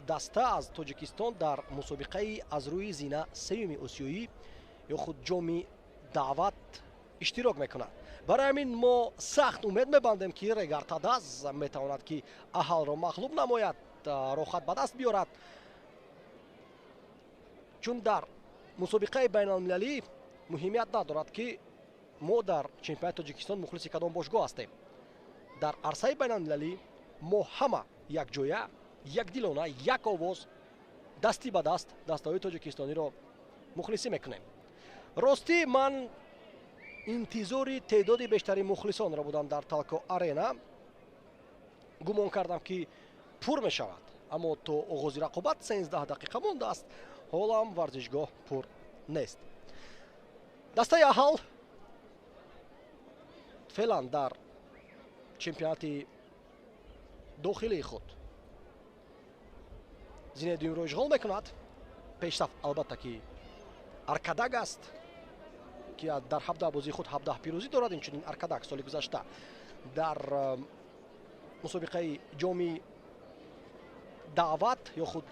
даста аз Тоҷикистон дар мусобиқаи аз рӯи зина сеюми осиёӣ ё худ ҷоми даъват иштирок мекунад. барои ҳамин мо сахт умед мебандем ки Регартадаз метавонад ки аҳалро мағлуб намояд, рохат ба даст биёрад, чун дар мусобиқаи байналмилалӣ муҳимият надорад ки мо дар чемпионати Тоҷикистон мухлиси кадом бошгоҳ ҳастем. дар арсаи байналмилалӣ мо ҳама якҷоя, якдилона, як овоз, дасти ба даст даставои тоҷикистониро мухлисӣ мекунем. ростӣ ман интизори теъдоди бештари мухлисонро будам дар Талко арена. гумон кардам ки пур мешавад, аммо то оғози рақобат 13 дақиқа мондааст, ҳолам варзишгоҳ пур нест. дастаи аҳал феълан дар чемпионати дохилии худ зинаи дуюмро ишғол мекунад. пешсаф албатта ки Аркадаг аст ки дар 17 бозии худ 17 пирӯзӣ дорад. инчунин Аркадаг соли гузашта дар мусобиқаи ҷоми даъват ё худ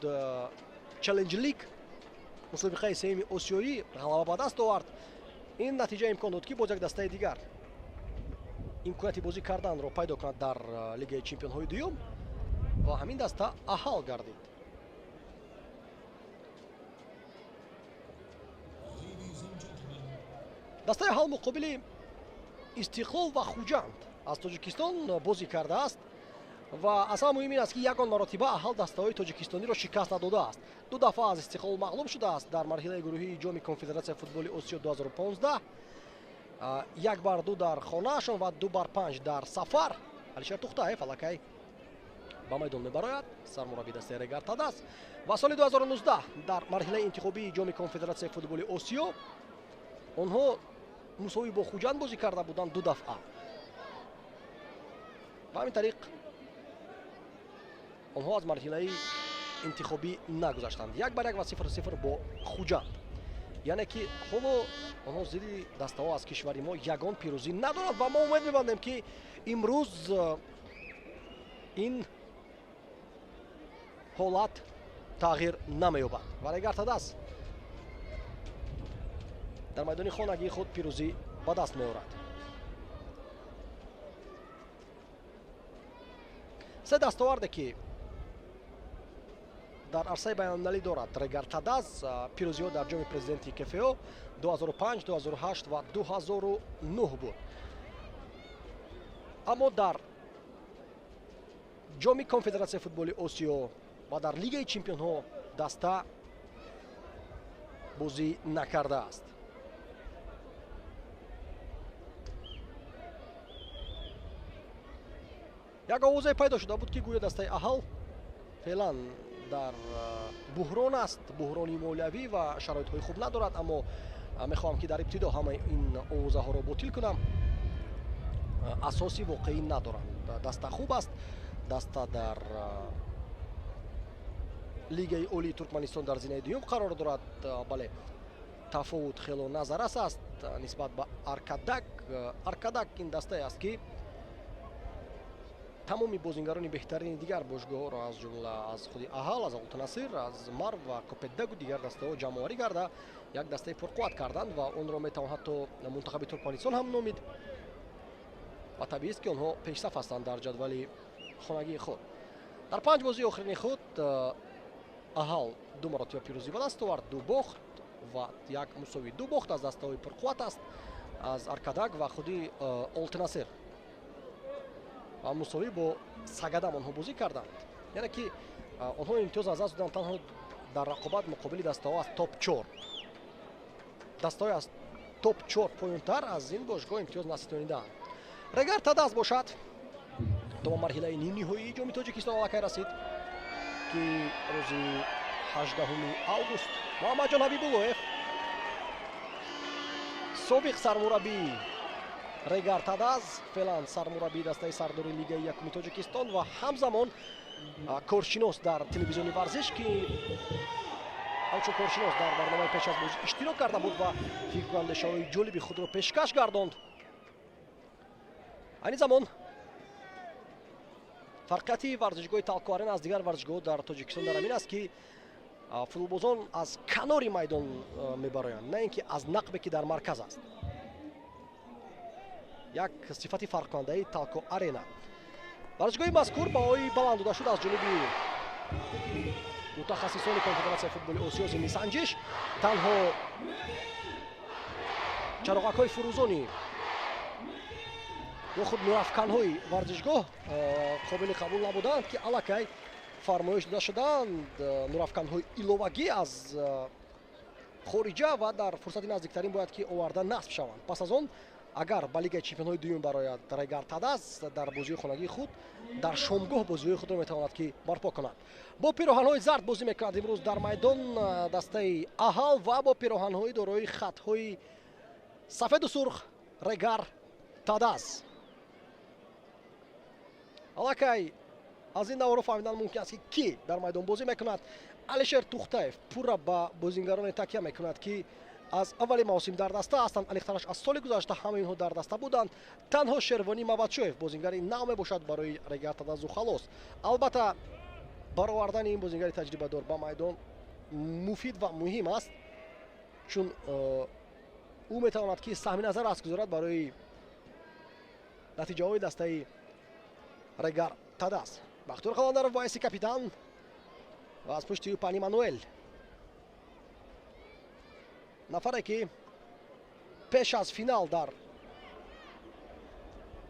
Challenge League мусобиқаи сеюми осиёӣ ғалаба ба даст овард. ин натиҷа имкон дод ки боз як дастаи дигар имконияти бозӣ карданро пайдо кунад дар лигаи чемпионҳои дуюм ва ҳамин даста аҳал гардид. дастаи аҳал муқобили Истиқлол ва Хуҷанд аз Тоҷикистон бозӣ кардааст ва аз ҳама муҳим ин аст ки ягон маротиба аҳал дастаҳои тоҷикистониро шикаст надодааст. ду дафъа аз Истиқлол мағлуб шудааст дар марҳилаи гурӯҳии ҷоми Конфедератсияи футболи Осиё 2015, 1-2 дар хонаашон ва 2-5 дар сафар. Алишер Тухтаев аллакай ба майдон мебарояд, сармураббии дастаи Регартадаз. ва соли 2019 дар марҳилаи интихобии ҷоми Конфедератсияи футболи Осиё онҳо мусови бо Хуҷанд бозӣ карда буданд 2 дафъа. ба ҳамин тариқ онҳо аз марҳилаи интихобӣ нагузаштанд. 1-1 ва 0-0 бо Хуҷанд. яъне ки ҳоло онҳо зидди дастаҳо аз кишвари мо ягон пирӯзӣ надоранд ва мо умед мебандем ки имрӯз ин ҳолат тағйир намеёбад ва Регартадаз дар майдони хонагии худ пирӯзӣ ба даст меорад. се дастоварде ки дар арсаи байналмилалӣ дорад Регартадаз пирӯзиҳо дар ҷоми президенти КФО 2005, 2008 ва 2009 буд. аммо дар ҷоми Конфедератсияи футболи Осиё ва дар лигаи чемпионҳо даста бозӣ накардааст. як овозе пайдо шуда буд ки гӯё дастаи аҳал феълан дар буҳрон аст, буҳрони молиявӣ ва шароитҳои хуб надорад, аммо мехоҳам ки дар ибтидо ҳамаи ин овозаҳоро ботил кунам. асоси воқеӣ надоранд. даста хуб аст, даста дар лигаи олии Туркманистон дар зинаи дуюм қарор дорад. бале тафовут хело назаррас аст нисбат ба Аркадаг. Аркадаг ин дастае аст ки тамоми бозингарони беҳтарини дигар бошгоҳҳоро аз ҷумла аз худи аҳал, аз Олтанасир, аз Марв ва Копеддагу дигар дастаҳо ҷамъоварӣ карда як дастаи пурқувват карданд ва онро метавон ҳатто мунтахаби Туркманистон ҳам номид. ва табиист ки онҳо пешсаф ҳастанд дар ҷадвали хонагии худ. дар 5 бозии охирини худ аҳал 2 маротиба пирӯзӣ ба даст овард, 2 бохт ва як мусови 2 бохт аз дастаҳои пурқувват аст аз Аркадаг ва худи Олтанасир. ва мусови бо Сагадам онҳо бозӣ карданд. яъне ки онҳо имтиёз аз даст доданд танҳо дар рақобат муқобили дастаҳо аз топ 4. дастаҳои аз топ 4 поёнтар аз ин бошгоҳ имтиёз наситонидаанд. Регартадаз бошад то марҳилаи нимниҳоии ҷоми Тоҷикистон аллакай расид ки рӯзи 18 август Муҳаммадҷон Ҳабибуллоев собиқ сармураббии Регартадаз, феълан сармураббии дастаи сардори лигаи якуми Тоҷикистон ва ҳамзамон коршинос дар телевизиони варзиш ки ҳамчун коршинос дар барномаи пеш аз бозӣ иштирок карда буд ва фикркунандешавои ҷолиби худро пешкаш гардонд. айни замон фарқияти варзишгоҳи Талко Арена аз дигар варзишгоҳҳо дар Тоҷикистон дар ҳамин аст, ки футболбозон аз канори майдон мебароянд, на ин ки аз нақбе ки дар марказ аст. як сифати фарқкунандаи Талко Арена. варзишгоҳи мазкур баҳои баланд дода шуд аз ҷониби мутахассисони конфедератсияи футболи Осиё зимни санҷиш. танҳо чароғакҳои фурӯзони ё худ нурафканҳои варзишгоҳ қобили қабул набуданд, ки аллакай фармоиш дода шуданд нурафканҳои иловагӣ аз хориҷа ва дар фурсати наздиктарин бояд ки оварда насб шаванд. пас аз он агар ба Лигаи Чемпионҳои дуюм барояд Регар Тадас дар бозии хонагии худ дар шомгоҳ бозиҳои худро метавонад ки барпо кунад. бо пироҳанҳои зард бозӣ мекунад имрӯз дар майдон дастаи аҳал ва бо пироҳанҳои дорои хатҳои сафеду сурх Регар Тадас. аллакай аз ин навора фаҳмидан мумкин аст ки кӣ дар майдон бозӣ мекунад. Алишер Тухтаев пурра ба бозингароне такя мекунад, ки аз аввали мавсим дар даста ҳастанд. алихтараш аз соли гузашта ҳама инҳо дар даста буданд. танҳо Шервонӣ Мавадшоев бозингари нав мебошад барои Регар Тадасу халос. албатта баровардани ин бозингари таҷрибадор ба майдон муфид ва муҳим аст, чун ӯ метавонад ки саҳми назар аст гузорад барои натиҷаҳои дастаи Регар Тадас. Бахтиёр Қаландаров ба ҳайси капитан ва аз пушти ӯ Пани Мануэл, нафаре ки пеш аз финал дар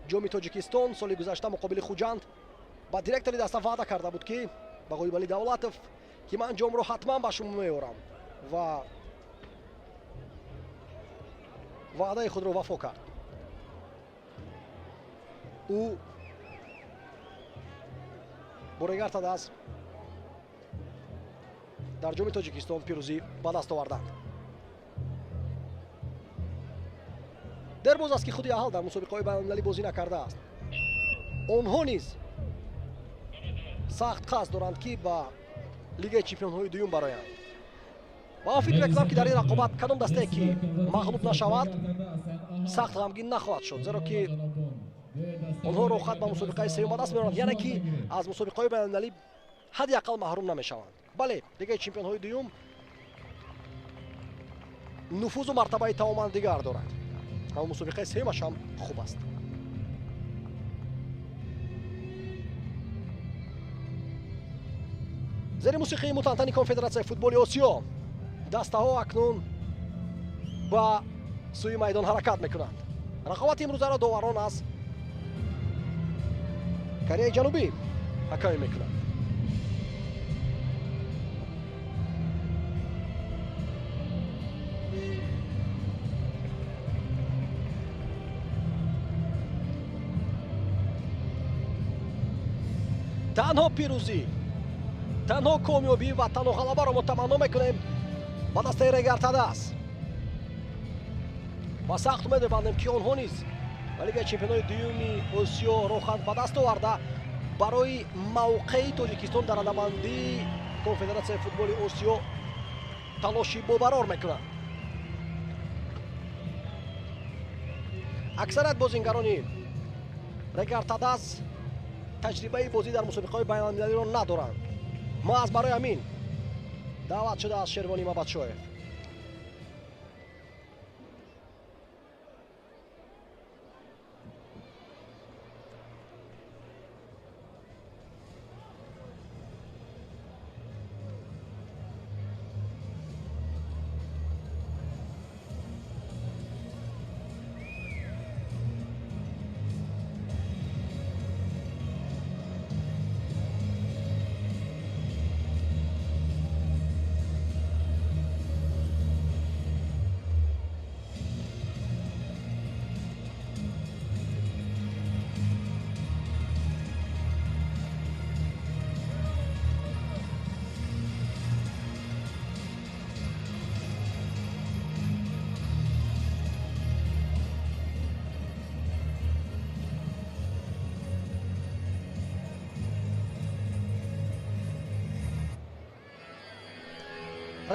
ҷоми Тоҷикистон соли гузашта муқобили Хуҷанд ба директори даста ваъда карда буд, ки ба Ғоибалӣ Давлатов, ки ман ҷомро ҳатман ба шумо меорам, ва ваъдаи худро вафо кард. ӯ бо Регар Тадас дар ҷоми Тоҷикистон пирӯзӣ ба даст оварданд. дер боз аст ки худи аҳал дар мусобиқаҳои байналмилалӣ бозӣ накардааст. онҳо низ сахт қасд доранд ки ба Лигаи Чемпионҳои дуюм бароянд. ва фикр мекунам ки дар ин рақобат кадом дастае ки мағлуб нашавад сахт ғамгин нахоҳад шуд, зеро ки онҳо рохат ба мусобиқаи сеюм ба даст меронанд, яъне ки аз мусобиқаҳои байналмилалӣ ҳадди ақал маҳрум намешаванд. бале, Лигаи Чемпионҳои дуюм нуфузу мартабаи тамоман дигар дорад. ҳама мусобиқаи сеюмаш ҳам хуб аст. зери мусиқии мутантани конфедератсияи футболи Осиё дастаҳо акнун ба сӯи майдон ҳаракат мекунанд. рақобати имрӯзаро доварон аз Кореяи Ҷанубӣ ҳакамӣ мекунанд. танҳо пирӯзӣ, танҳо комёбӣ ва танҳо ғалабаро мо таманно мекунем ба дастаи Регар Тадас. ва сахт умед мебандем ки онҳо низ ба Лигаи Чемпионҳои дуюми Осиё роханд ба даст оварда барои мавқеи Тоҷикистон дар анабандии Конфедератсияи футболи Осиё талоши бобарор мекунанд. аксарият бозингарони Регар Тадас таҷрибаи бозӣ дар мусобиқаҳои байналмилалиро надоранд. маҳз барои ҳамин даъват шудааст Шервонӣ Мавадшоев.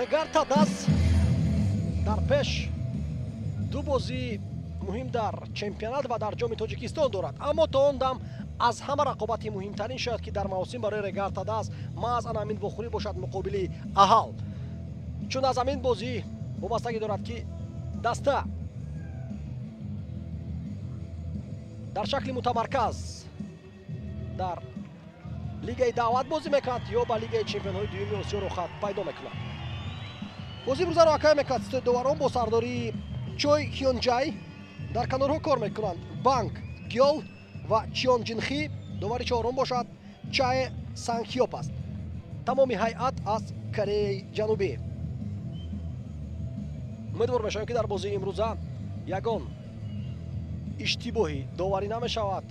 Регар Тадас дар пеш ду бозии муҳим дар чемпионат ва дар ҷоми Тоҷикистон дорад, аммо то он дам аз ҳама рақобати муҳимтарин шояд ки дар мавсим барои Регарта даст маъз ан амин вохӯрӣ бошад муқобили Аҳал. чун аз амин бозӣ вобастагӣ дорад ки даста дар шакли мутамарказ дар лигаи даъват бозӣ мекунад ё ба лигаи чемпионҳои дуюми осиёро хат пайдо мекунад. бозии имрӯзаро акай мекунад ситои доварон бо сардории Чой Хёнҷай. дар канорҳо кор мекунанд Банк Гёл ва Чион Ҷинхи. довари чорум бошад Чае Сангхёп аст. тамоми ҳайат аз Кореяи ҷанубӣ. умедвор мешавем ки дар бозии имрӯза ягон иштибоҳи доварӣ намешавад,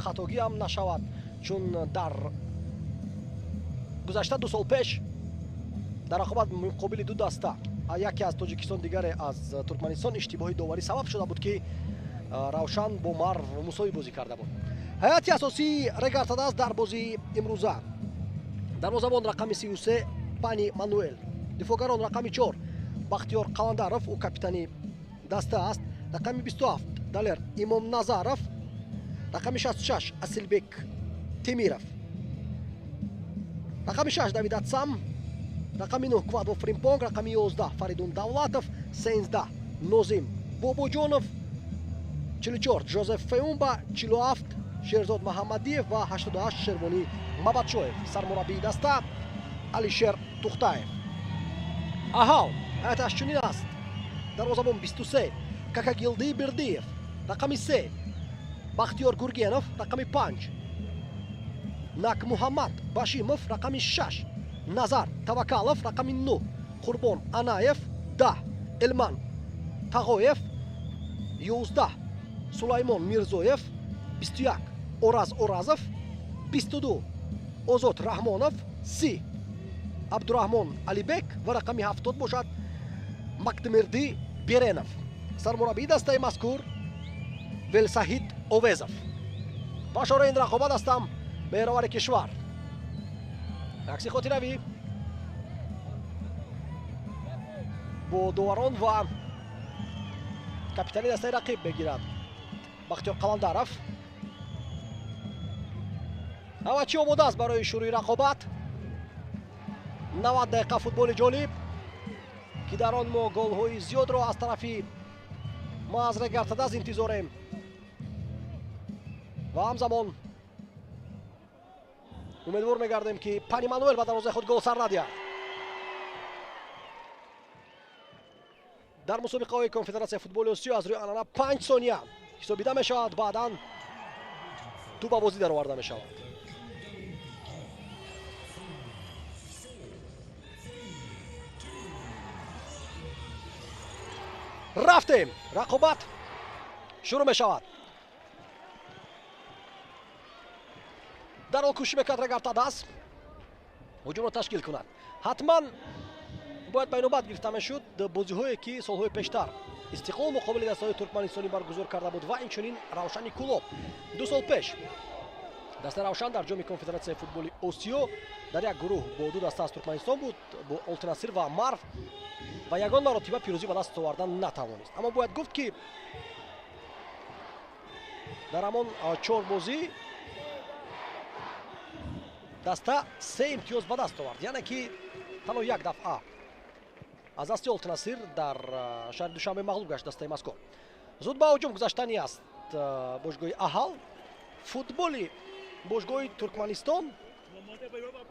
хатогӣ ҳам нашавад, чун дар гузашта 2 сол пеш дар рақобат муқобили ду даста яке аз Тоҷикистон дигаре аз Туркманистон иштибоҳи доварӣ сабаб шуда буд ки Равшан бо Марв мусови бозӣ карда буд. ҳайати асосии Регарта даст дар бозии имрӯза: дарвозабон рақами 33 Пани Мануэл, дифоъгарон рақами 4 Бахтиёр Қаландаров, ӯ капитани даста аст, рақами 27 Далер Имом Назаров, рақами 66 Асилбек Темиров, рақами 6 Давид Атсам, рақами 9 Квадо Фримпонг, рақами 11 Фаридун Давлатов, 13 Нозим Бобоҷонов, 44 Жозеф Феумба, 47 Шерзод Маҳаммадиев ва 88 Шервони Мабадшоев. сармураббии даста Алишер Тухтаев. Аҳал ҳайаташ чунин аст: дарвозабон 23 Какагилдии Бердиев, рақами 3 Бахтиёр Гургенов, рақами 5 Нак Муҳаммад Башимов, рақами 6 Назар Тавакалов, рақами 9 Қурбон Анаев, 10 Илман Тағоев, 11 Сулаймон Мирзоев, 21 Ораз Оразов, 22 Озод Раҳмонов, 30 Абдураҳмон Алибек ва рақами 70 бошад Мактимирди Беренов. сармураббии дастаи мазкур Велсаҳид Овезов. башораи ин рақобат ҳастам меҳровари кишвар акси хотиравӣ бо доварон ва капитани дастаи рақиб мегирад Бахтиёр Қаландаров. ҳама чӣ омода аст барои шурӯи рақобат. 90 дақиқа футболи ҷолиб ки дар он мо голҳои зиёдро аз тарафи ма аз Регарта даст интизорем ва ҳамзамон умедвор мегардем ки Пани Мануэл ба дарвозаи худ гол сар надиҳад. дар мусобиқаҳои конфедератсияи футболи осиё аз рӯи анъана 5 сония ҳисобида мешавад, баъдан ту ба бозӣ дароварда мешавад. рафтем, рақобат шурӯъ мешавад. дарҳол кӯшиш мекард Регарта даст ҳуҷумро ташкил кунад. ҳатман бояд байнобат гирифта мешуд бозиҳое ки солҳои пештар Истиқлол муқобили дастаҳои туркманистонӣ баргузор карда буд ва инчунин Равшани Кулоб 2 сол пеш дастаи Равшан дар ҷоми конфедератсияи футболи Осиё дар як гурӯҳ бо ду даста аз Туркманистон буд, бо Олтинасир ва Марв, ва ягон маротиба пирӯзӣ ба даст овардан натавонист. аммо бояд гуфт ки дар ҳамон 4 бозӣ даста 3 имтиёз ба даст овард, яъне ки танҳо як дафъа аз дасти Олтинасир дар шаҳри Душанбе мағлуб гашт дастаи мазкур. зуд ба ҳуҷум гузаштани аст бошгоҳи Аҳал. футболи бошгоҳи Туркманистон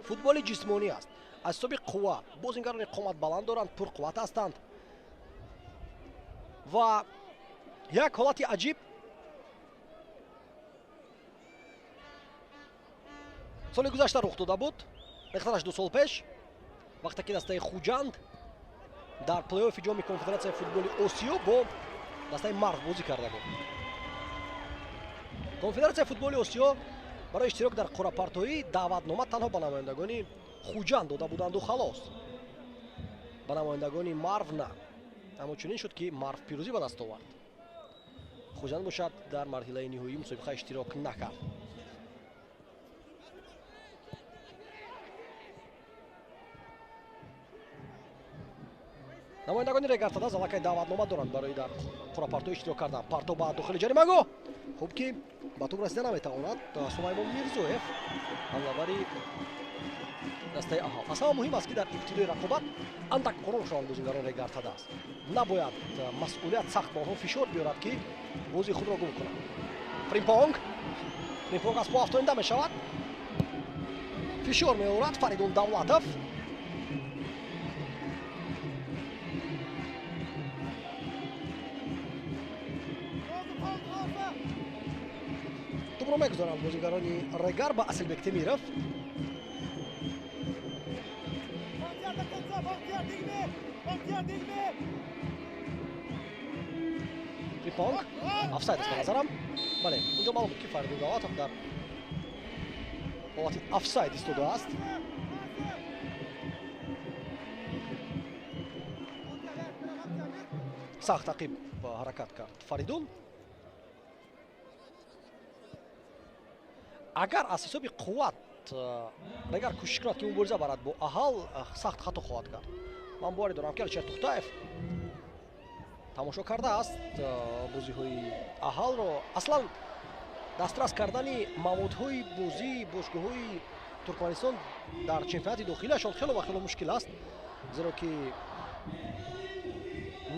футболи ҷисмонӣ аст. аз ҳисоби қувва бозингарони қомат баланд доранд, пурқувват ҳастанд ва як ҳолати аҷиб соли гузашта рух дода буд, рехтараш 2 сол пеш, вақте ки дастаи Хуҷанд дар плей-оффи ҷоми конфедератсияи футболи Осиё бо дастаи Марв бозӣ карда буд. конфедератсияи футболи Осиё барои иштирок дар қуръапартоӣ даъватнома танҳо ба намояндагони Хуҷанд дода буданду халос, ба намояндагони Марв на. аммо чунин шуд ки Марв пирӯзӣ ба даст овард. Хуҷанд бошад дар марҳилаи ниҳоии мусобиқа иштирок накард. намояндагони Регартадаз аллакай даъватнома доранд барои дар қуръапарто иштирок кардан. Парто ба дохили ҷаримагоҳ. Хуб ки ба туп расида наметавонад Сулаймон Мирзоев ҳамлавари дастаи аҳол. Аз ҳама муҳим аст ки дар ибтидои рақобат андак ором шаванд бозигарони Регартадаз. Набояд масъулият сахт ба онҳо фишор биёрад ки бозии худро гул кунанд. Фримпонг аз по афтоида мешавад. Фишор меорад Фаридун Давлатов. тупро мегузоранд бозигарони Регар ба Асилбек Темиров. Фримпонг офсайд аст ба назарам. бале унҷо маълум буд ки Фаридун Давлатов дар ҳолати офсайд истодааст. сахт тақиб ҳаракат кард Фаридун. агар аз ҳисоби қувват Регар кӯшиш кунад ки мубориза барад бо аҳал, сахт хато хоҳад кард. ман боварӣ дорам ки Алишер Тухтаев тамошо кардааст бозиҳои аҳалро. аслан дастрас кардани маводҳои бозии бошгоҳҳои Туркманистон дар чемпионати дохилиашон хело ва хело мушкил аст, зеро ки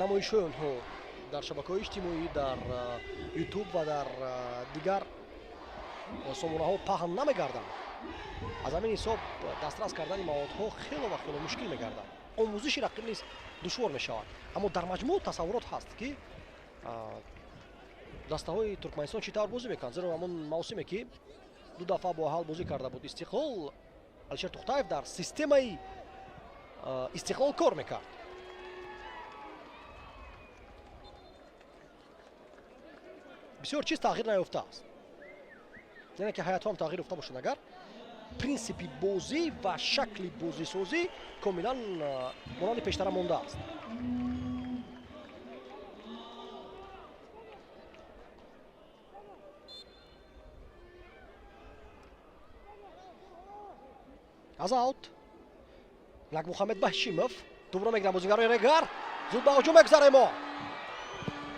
намоишҳои онҳо дар шабакаҳои иҷтимоӣ, дар YouTube ва дар дигар сомонаҳо паҳн намегарданд. аз ҳамин ҳисоб дастрас кардани маводҳо хело ва хело мушкил мегардад. омӯзиши рақиб низ душвор мешавад. аммо дар маҷмӯъ тасаввурот ҳаст ки дастаҳои Туркманистон чӣ тавр бозӣ мекунанд. зеро ҳамон мавсиме ки ду дафъа бо аҳал бозӣ карда буд Истиқлол, Алишер Тухтаев дар системаи Истиқлол кор мекард. бисёр чиз тағйир наёфтааст. яъне ки ҳаятҳо ҳам тағйир ёфта бошанд, агар принсипи бозӣ ва шакли бозисозӣ комилан монанди пештара мондааст. аз аут Нагмухаммед Баҳшимов тупро мегирад бозигарони Регар. зуд ба ҳуҷум мегузарем.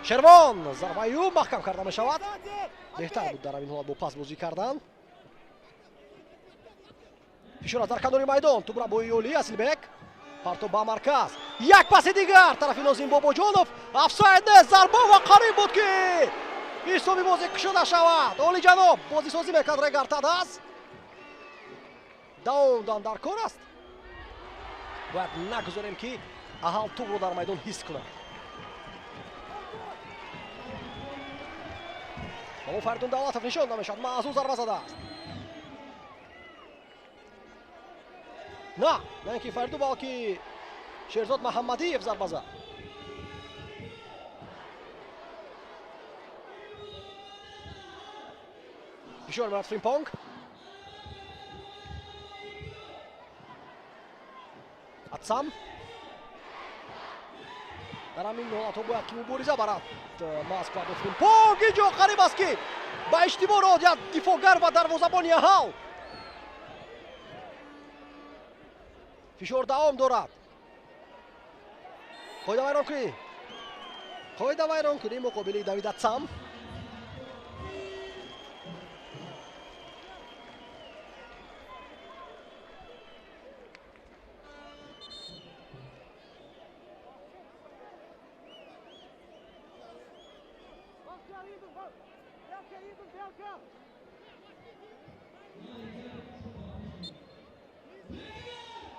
Шервон зарбаи ӯ маҳкам карда мешавад. беҳтар буд дар ҳамин ҳолат бо пас бозӣ кардан. фишор аз дар канори майдон. тупра бо Иёли Асилбек. парто ба марказ. як паси дигар тарафи Нозим Бобоҷонов. офсайд нест. зарба ва қариб буд ки ҳисоби бозӣ кушода шавад. олиҷаноб бозисозӣ мекард Регартадаз. давомдан дар кор аст. бояд нагузорем ки аҳал тупро дар майдон ҳис кунад. аммо Фаридун Давлатов нишон намешавад. маъзур зарба задааст. на ин ки Фариду, балки Шерзод Маҳаммадиев зарба зад. фишор меорад Фримпонг. атсам дар ҳамин ҳолатҳо бояд ки мубориза барад Москва бо Фримпонг. инҷо қариб аст ки ба иштибоҳ роҳ дифоъгар ва дарвозабони аҳал. фишор давом дорад. қоида вайрон кунӣ муқобили Давид Атсам.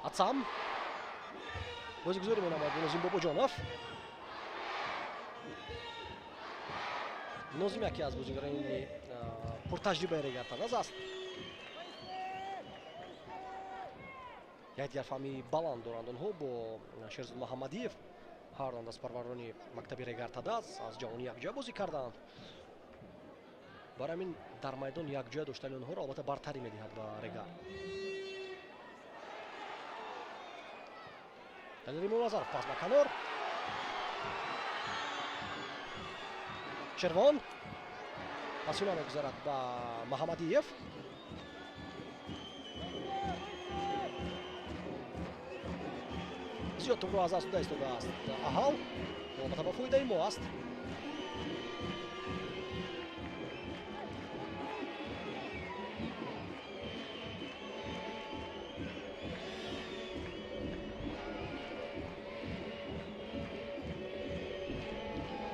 Атсам бозигузорӣ менамояд бо Нозим Бобоҷонов. Нозим яке аз бозигарони пуртаҷрибаи Регартадаз аст. як дигар фаҳми баланд доранд онҳо бо Шерзод Маҳаммадиев. ҳарданд аз парварони мактаби Регартадаз аз ҷавонӣ якҷоя бозӣ карданд. барои ҳамин дар майдон якҷоя доштани онҳоро албатта бартарӣ медиҳад ба Регар. Римон Назаров пас ба канор. Шервон пасиёна мегузарад ба Маҳаммадиев. зиёд тӯбро аз даст дода истодааст аҳал албатта ба фоидаи мо аст.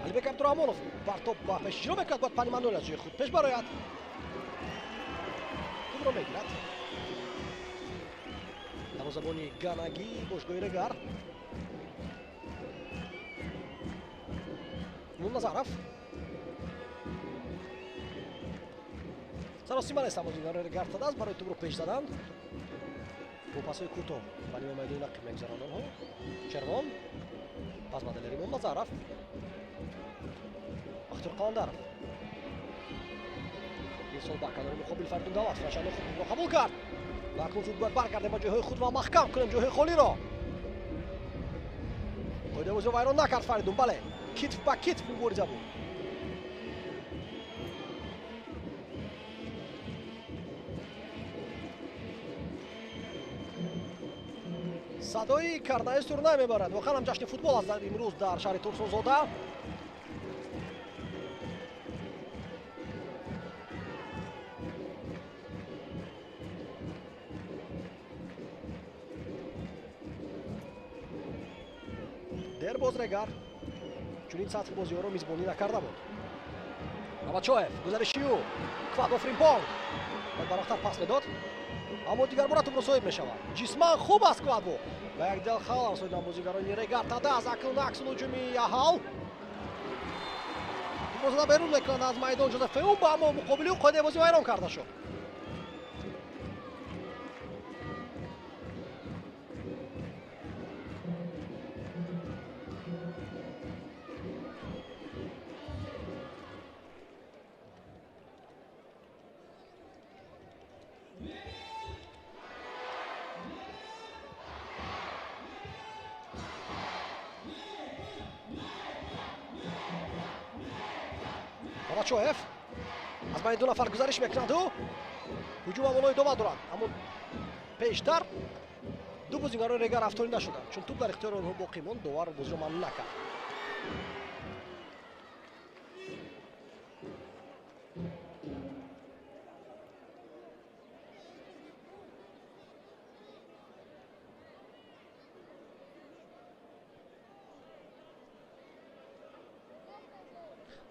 алибек абдурахмонов бар топ ба пеш иҷро мекунад. бояд панимандони аз ҷои худ пеш барояд. тӯбро мегирад дарвозабони ганагӣ бошгоҳи регар. Назаров саросима нест амозигаро регар додааст барои тӯбро пеш задан. бо пасҳои кӯтоҳ ба нима майдони рақиб мегузаранд онҳо. червон пас ба далери Имом Назаров. Бахтиёр Қаландаров сол ба канори муқобил Фаридун Давлатов рашанои худро қабул кард. акнун зуд бояд баргардем ба ҷойҳои худ ва маҳкам кунем ҷойҳои холиро. қоидаи бозиро вайрон накард Фаридун. бале китф ба китф мубориза буд. садои карнаи сурна мебарад. воқеан ҳам ҷашни футбол аст имрӯз дар шаҳри Турсунзода. дер боз регар чунин сатҳи бозиҳоро мизбонӣ накарда буд. Мамачоев гузариши ӯ Квадро Фримпонг бояд барвақтар пас медод, аммо дигар бора тӯбро соҳиб мешавад. ҷисман хуб аст Квадро ва як дел халал расонидан бозигарони регар тадаз акнун аксун ҳуҷуми аҳал тӯбро зада берун мекунад аз майдон Ҷозеф Феумба, аммо муқобили ӯ қоидаи бозӣ вайрон карда шуд. Мамачоев аз байни ду нафар гузариш мекунад. ӯ ҳуҷум амолои дома дорад, аммо пештар ду бозигарони регар афтонида шуданд. чун тӯб дар ихтиёри онҳо боқӣ монд, довар бозиро мамнӯъ накард.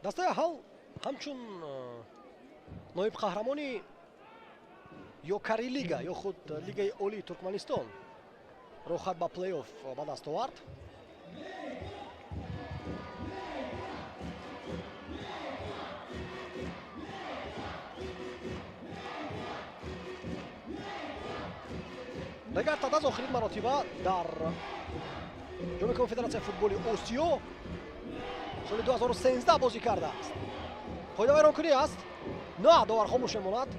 дастаи аҳал ҳамчун ноибқаҳрамони ё кари лига ё худ лигаи олии Туркманистон рохат ба плей-офф ба даст овард. регар тадаз охирин маротиба дар ҷоми конфедератсияи футболи осиё соли 2013 бозӣ кардааст. қоида вайронкунӣ аст. на довар хомӯш мемонад.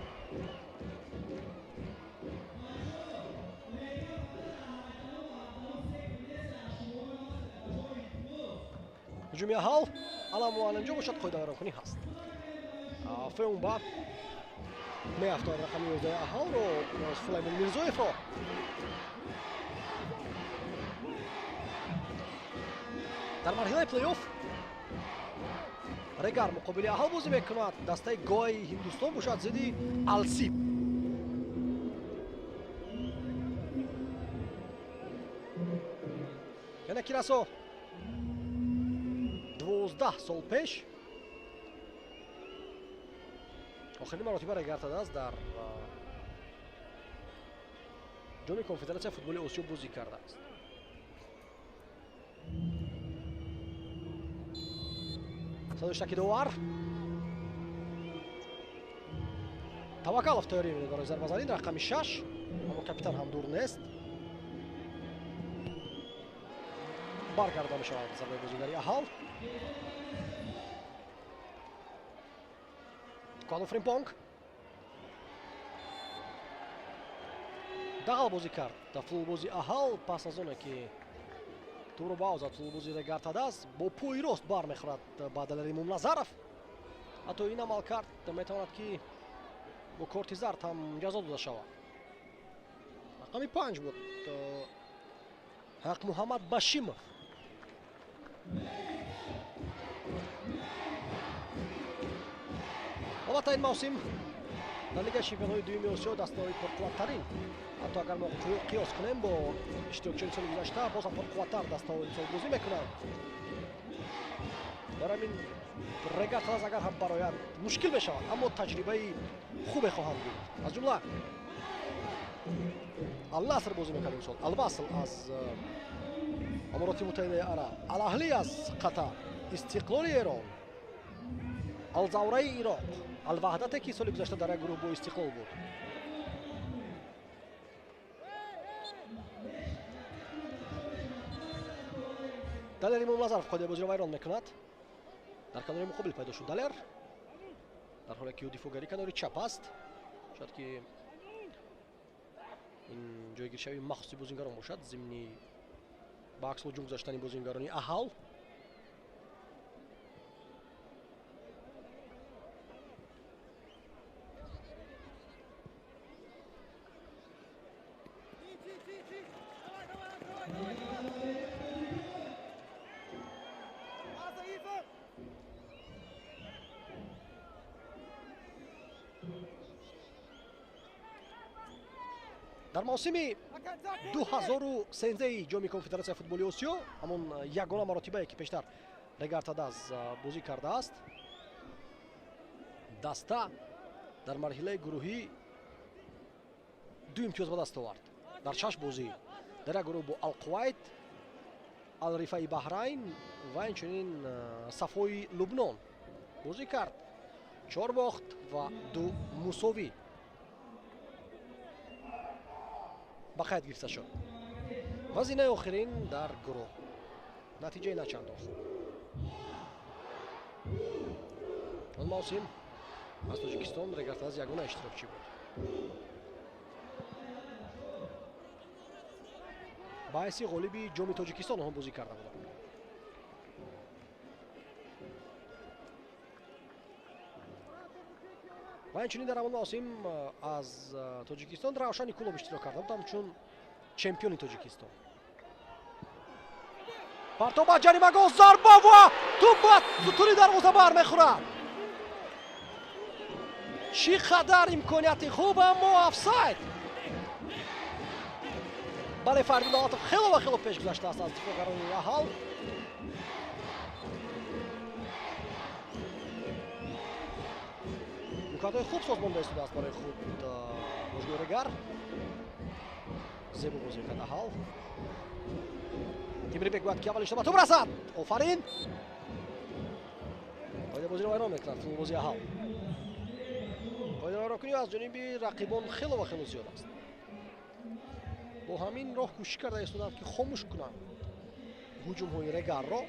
ҳуҷуми аҳал аламу аланҷо бошад. қоида вайронкунӣ ҳаст. Феумба меафтояд рақами 11 аҳалро Сулаймон Мирзоевро. дар марҳилаи плей-офф регар муқобили аҳал бозӣ мекунад. дастаи гои Ҳиндустон бошад зидди Алсиб. яъне ки расо 12 сол пеш охирин маротиба регар тадааст дар ҷоми конфедератсияи футболи осиё бозӣ кардааст. садоштаки довар Тавакалов тайёрӣ мекунад барои зарбазанӣ рақами 6, аммо капитан ҳам дур нест. баргарда мешавад зарбаи бозигари аҳал. Квадро Фримпонг дағал бозӣ кард дар футболбози аҳал пас аз оне ки тӯбро ба озад футболбози регар тадааст бо пӯи рост бар мехӯрад ба далери Имом Назаров. ҳатто ин амал кард метавонад ки бо корти зард ҳам ҷазо дода шавад. рақами 5 буд Ҳақ Муҳаммад Башимов. албатта ин мавсим дар Лигаи Чемпионҳои дуюми Осиё дастаҳои пурқувваттарин. Ҳатто агар мо қиёс кунем бо иштирокчиёни соли гузашта, бозам пурқувваттар дастаҳо имсол бозӣ мекунанд. дар ҳамин регатаҳоз агар ҳам барояд мушкил мешавад, аммо таҷрибаи хубе хоҳанд буд. аз ҷумла Ал-Наср бозӣ мекард имсол, Ал-Васл аз Амороти Муттаҳидаи Араб, Ал-Аҳлӣ аз Қатар, Истиқлоли Эрон, Ал-Завраи Ироқ, Ал-Ваҳдате ки соли гузашта дар як гурӯҳ бо Истиқлол буд. Далер Имомназаров қоидаи бозиро вайрон мекунад. дар канори муқобил пайдо шуд Далер, дар ҳоле ки ӯ дифогари канори чап аст. шояд ки ин ҷойгиршавии махсуси бозингарон бошад зимни ба акс ҳуҷум гузаштани бозингарони Аҳал. дар мавсими 2013 ҷоми конфедератсияи футболи Осиё, ҳамон ягона маротибае ки пештар Регартадаз бозӣ кардааст, даста дар марҳилаи гурӯҳӣ 2 имтиёз ба даст овард. дар 6 бозӣ дар як гурӯҳ бо Ал-Қувайт, Ал-Рифаи Баҳрайн ва инчунин Сафои Лубнон бозӣ кард. 4 бохт ва 2 мусовӣ ба қайд гирифта шуд. вазинаи охирин дар гурӯҳ, натиҷаи начандон хуб. он мавсим аз Тоҷикистон Регартадаз ягона иштирокчӣ буд. ба ҳайси ғолиби ҷоми Тоҷикистон онҳо бозӣ карда буданд. ва инчунин дар ҳамон мавсим аз Тоҷикистон Равшан Никулов иштирок карда буд ҳамчун чемпиони Тоҷикистон. партоба ҷаримагоҳ, зарба ва туп ба сутуни дарвоза бармехӯрад. чӣ қадар имконияти хуб, аммо офсайд. бале Фарид Миловатов хело пеш гузаштааст аз дифогарони Аҳал. мукоатҳои хуб созмонда истодааст барои худ бошгоҳи Регар. зебо бозӣ кард Аҳал. Тимрибек бояд ки аввал иштоба тӯб расад. офарин. қоидаи бозиро вайрон мекунад футболбози Аҳал. қоидаи вайронкунӣ аз ҷониби рақибон хело зиёд аст. бо ҳамин роҳ кӯшиш карда истоданд ки хомӯш кунанд ҳуҷумҳои Регарро.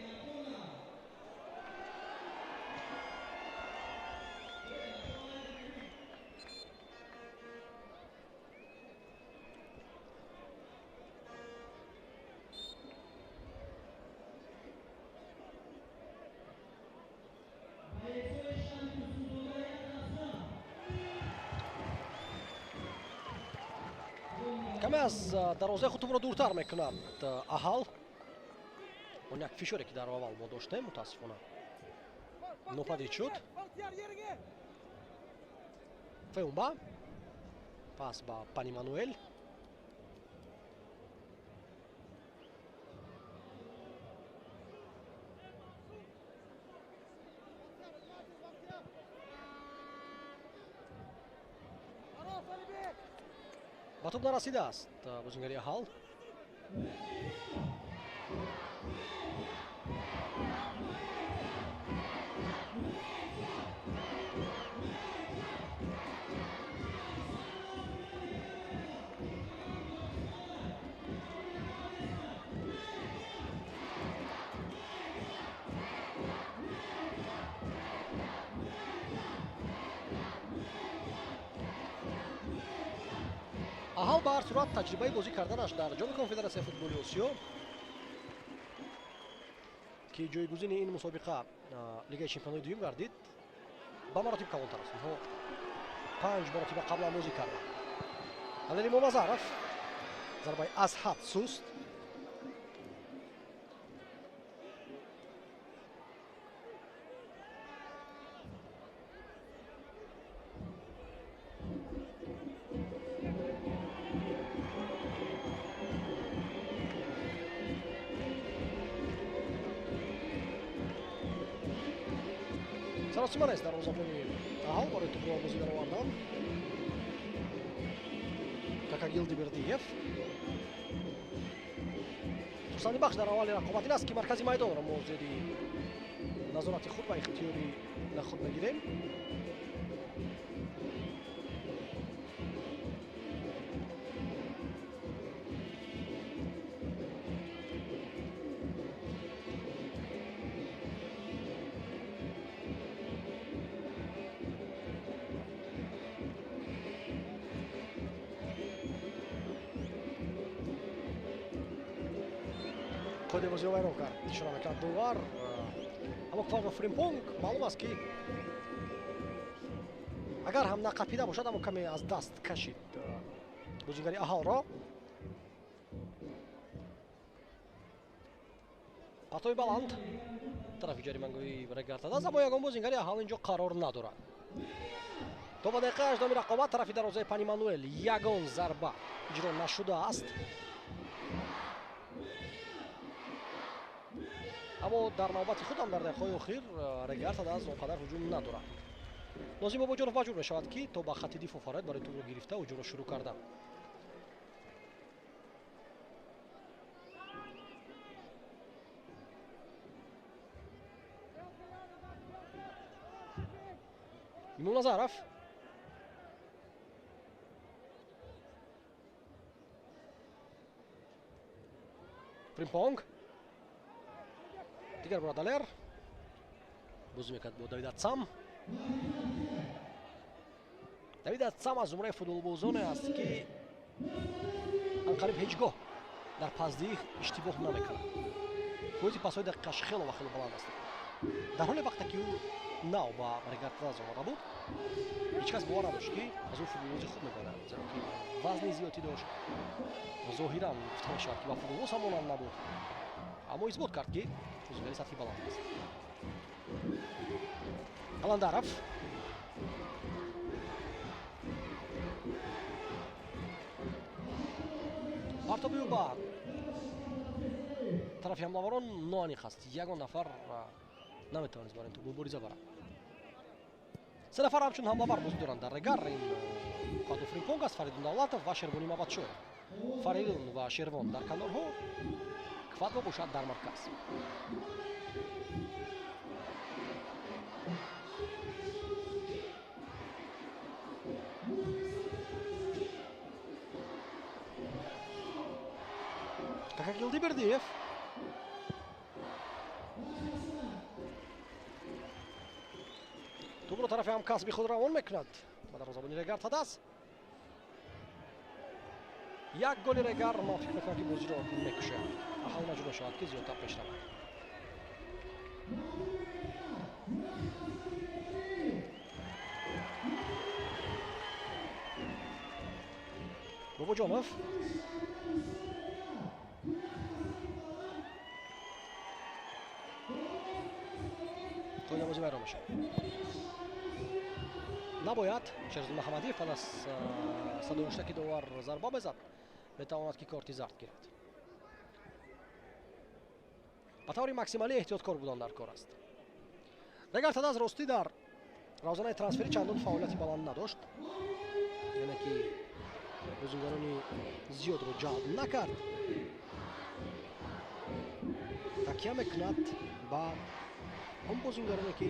каме аз дарвозаи худро дуртар мекунад Аҳал. он як фишоре ки дар аввал мо доштем мутаассифона нопадид шуд. Феумба пас ба Пани Мануэл. ба тӯб нарасидааст бозингари Аҳал. Аҳал ба ҳар сурат таҷрибаи бозӣ карданаш дар ҷоми конфедератсияи футболи Осиё ки ҷойгузини ин мусобиқа Лигаи Чемпионҳои дуюм гардид, ба маротиб калонтар аст. онҳо 5 маротиба қаблан бозӣ карданд. Алер Имомназаров зарбаи аз ҳад суст. саросима нест дарвозабони аҳол барои тӯбровозӣ даровардан. Какагилдибердиев хусани бахш дар аввали рақобат ин аст ки маркази майдонро мо зери назорати худ ва ихтиёри худ нагирем. Ходи бозиро вайрон кард, ишора мекард дувар. Аммо Квад ва Фримпонг маълум аст ки агар ҳам нақапида бошад, аммо каме аз даст кашид бозингари аҳалро. патои баланд тарафи ҷаримангоҳи Регартадас, аммо ягон бозингари аҳал инҷо қарор надорад. То ба дақиқаи 8 рақобат тарафи дарвозаи Пани Мануэл ягон зарба иҷро нашудааст. аммо дар навбати худам дар дақиқаҳои охир Регартадас он қадар ҳуҷум надорад. Нозим Бобоҷонов маҷбур мешавад ки то ба хатти дифоъ фарояд барои тӯбро гирифта ҳуҷумро шурӯъ кардан. Имомназаров Фримпонг дигар бора Далер бозӣ мекард бо Давид Атсам. Давид Атсам аз зумраи футболбозоне аст ки анқариб ҳеҷ гоҳ дар пасдиҳӣ иштибоҳ намекунад. фоизи пасҳои дақиқаш хело ва хело баланд аст. дар ҳоле вақте ки ӯ нав ба Регартадас омада буд, ҳеҷ кас бовар надошт ки аз ӯ футболбозӣ хуб мебарад, зеро ки вазни зиёдӣ дошт. зоҳиран гуфта мешавад ки ба футболбоз ҳам монанд набуд, аммо исбот кард ки бозингари сатҳи баланд аст. Аландаров партоби ӯ ба тарафи ҳамлаварон ноаниқ аст. ягон нафар наметавонист бар ин тӯб мубориза барад. се нафар ҳамчун ҳамлавар бозӣ доранд дар Регар. ин Квад ва Фримпонг аст, Фаридун Давлатов ва Шервони Мабадшоев. Фаридун ва Шервон дар канорҳо, Квад бошад дар марказ. Какагилдибердиев тӯбро тарафи ҳамкасби худ равон мекунад ба дарвозабони Регартадас. як голи Регар ман фикр мекунам ки бозиро мекушад. аҳал маҷбур мешавад ки зиёдтар пеш равад. Бобоҷонов қоида бозӣ вайрон мешавад. набояд Шерзод Маҳамадиев пас аз садоишта ки довар зарба безад метавонад ки корти зард гирад. ба таври максималӣ эҳтиёткор будан дар кор аст. Регартадас ростӣ дар равзанаи трансферӣ чандон фаъолияти баланд надошт, яъне ки бозингарони зиёдро ҷалб накард. такя мекунад ба он бозингароне ки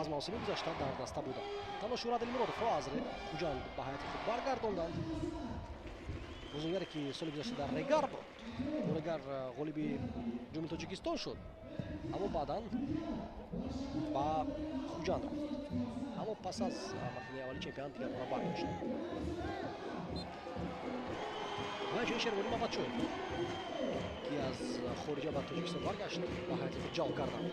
аз мавсими гузашта дар даста буданд. танҳо Шӯҳрат Элмуродовро аз Хуҷанд ба ҳайати худ баргардонданд. бозингаре ки соли гузашта дар Регар буд, Регар ғолиби ҷоми Тоҷикистон шуд, аммо баъдан ба Хуҷанд рафт. аммо пас аз марҳилаи аввали чемпионат дигар бора баргашт. ва ҷои Шервони Мабадшоев ки аз хориҷа ба Тоҷикистон баргашт ба ҳайати худ ҷалб карданд.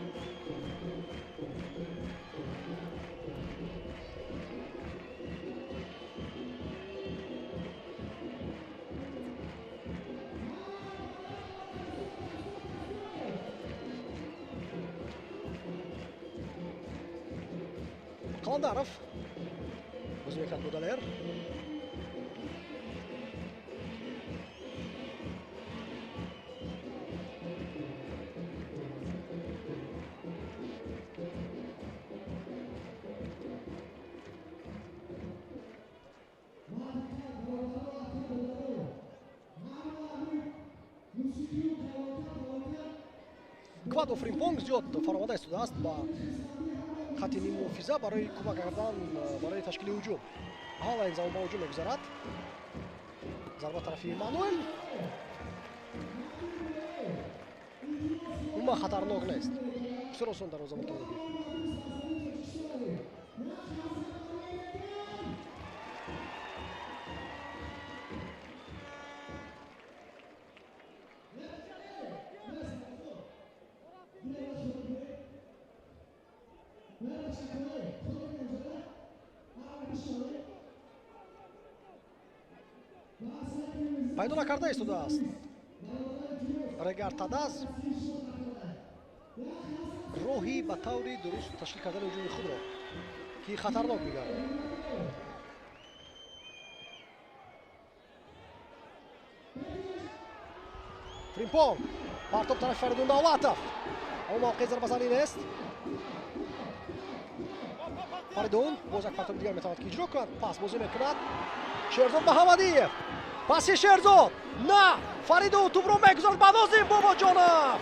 Қаландаров бозӣ мекард бо Далер. фадо фримпонг зиёд фаромада истодааст ба хатти ним муҳофиза барои кӯмак кардан барои ташкили ҳуҷум. ҳала ин замон ба ҳуҷум мегузарад. зарба тарафи Мануэл. Умма хатарнок нест. Бисёр осон дарвоза метавонад биёрад. пайдо накарда истодааст Регартадаз роҳи ба таври дуруст ташкил кардани ҳуҷуми худро ки хатарнок мегардад. Фримпонг партоб тарафи Фаридун Давлатов. аммо мавқеъ зарбазанӣ нест. Фаридун боз як партоби дигар метавонад ки иҷро кунад. Пас бозӣ мекунад Шерзод Маҳамадиев. паси Шерзод. На Фаридун тӯбро мегузорад ба Нозим Бобоҷонов.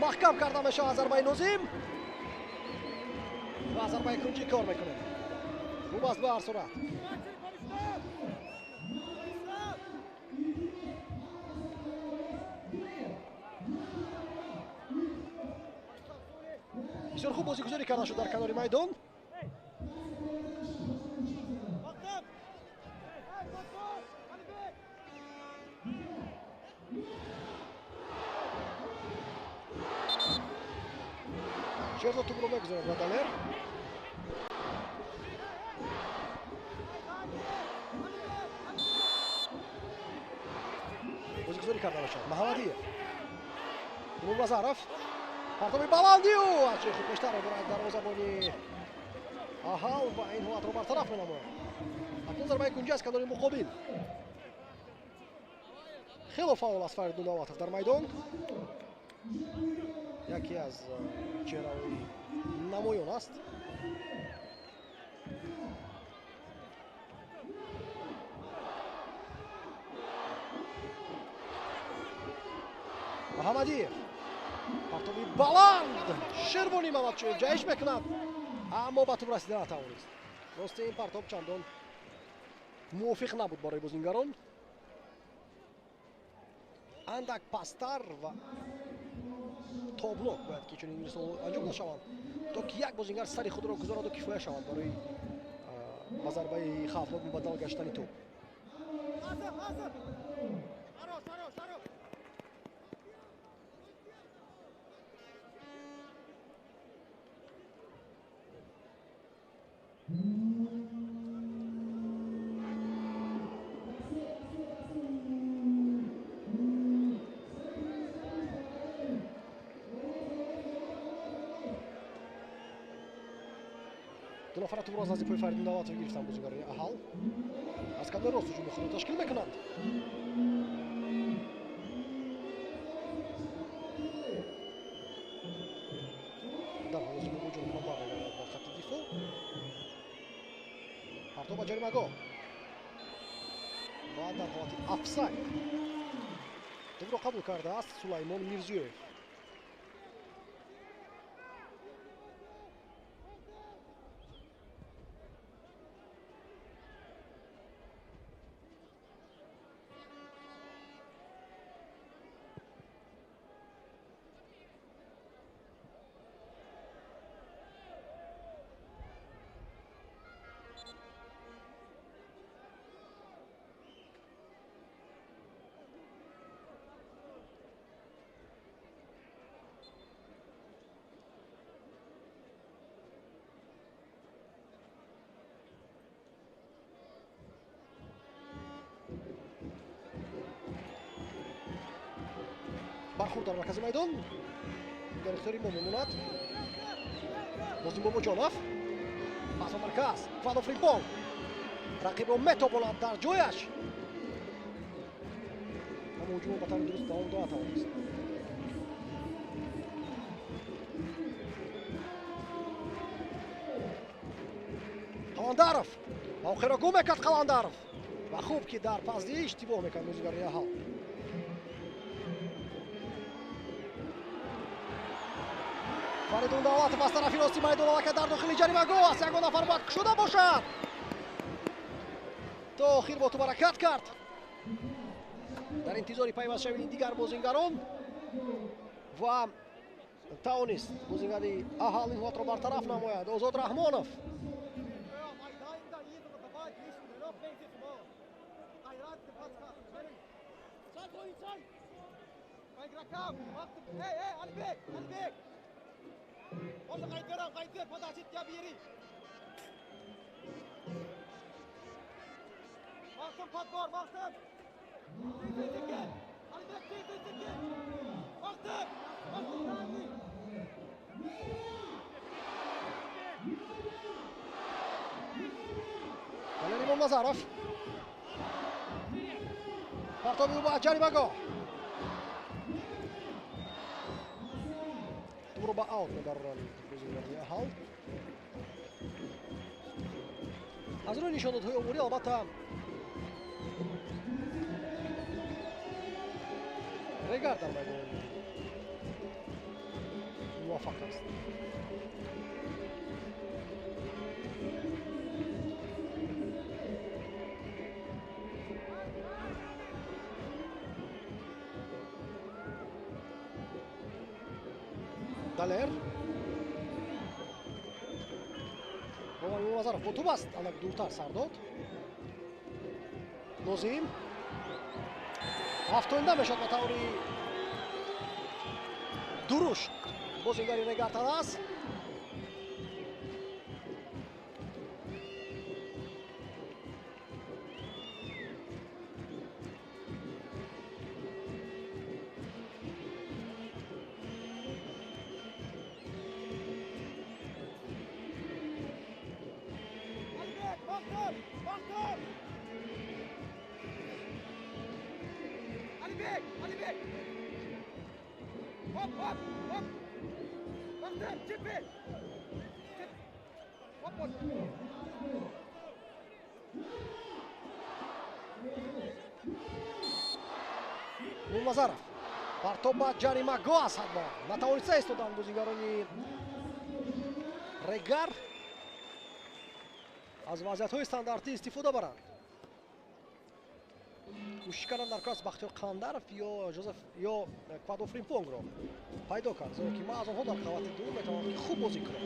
маҳкам карда мешавад зарбаи Нозим ва зарбаи кунҷӣ кор мекунад. хуб аст ба ҳар сурат. бисёр хуб бозигузорӣ карда шуд дар канори майдон. Шерзод тӯбро мегузорад ба Далер. бозигузорӣ карда бошад Маҳамадиев. Умурбазаров партоби баландию ачи хуб бештар мебарад дарвозабони Аҳал ва ин ҳолатро бартараф менамояд. акнун зарбаи кунҷи аз канори муқобил. хело фаул аст Фаридун Давлатов дар майдон. яке аз чеҳраҳои намоён аст. Маҳамадиев партоби баланд Шервони Мамадшоев ҷаҳиш мекунад, аммо ба тӯб расида натавонист. росте ин партоб чандон мувофиқ набуд барои бозингарон. андак пасттар ва тобнок бояд ки чунин мисол анҷом нашаванд, то ки як бозингар сари худро гузораду кифоя шавад барои ба зарбаи хавфнок мубаддал гаштани тӯб. ду нафара тӯбро аз назди пои Фаридун Давлатов гирифтанд бозигарони Аҳал. аз канори рост ҳуҷуми худро ташкил мекунанд. дар ҳоли Бобоҷонов бармегардад ба хатти дифоъ. партоб ба ҷаримагоҳ ва дар ҳолати афсайд тӯбро қабул кардааст Сулаймон Мирзиёев. бархурд дар маркази майдон дар ихтиёри мо мемонад. Нозим Бобоҷонов пас ба марказ Фадо Фримпонг рақибро метобонад дар ҷояш, аммо ҳуҷумро ба таври дуруст давом дода тавонист. Қаландаров мавқеъро гум мекард. Қаландаров ва хуб ки дар паздӣ иштибоҳ мекард бозигарони Аҳал. фаридун давлатов аз тарафи рости майдон аллакай дар дохили ҷаримагоҳ аст. Ягон нафар бояд кушода бошад. то охир бо ту баракат кард. дар интизори пайвастшавии дигар бозингарон ва тавонист бозингари аҳал инҳоятро бартараф намояд. Озод Раҳмонов Валерий Молназаров партоби ӯ ба ҷаримагоҳ тӯро ба аут мебароранд бозингари аҳал. аз рӯи нишондодҳои омурӣ албатта регар дар майдон муваффақ аст. далер роман Молназаров бо тӯб аст, анак дуртар сар дод. нозим ҳафтоинда мешуд ба таври дурушт бозингари регартан аст. Молназаров партоб ба ҷаримагоҳ аст. ҳатмо натавониста истоданд бозингарони регар аз вазъиятҳои стандартӣ истифода баранд. кӯшиш карданд дар кор аз Бахтиёр Қандаров ё Квадо Фримпонгро пайдо кард, зеро ки ман аз онҳо дар қавати дуввум метавонам ки хуб бозӣ кунам.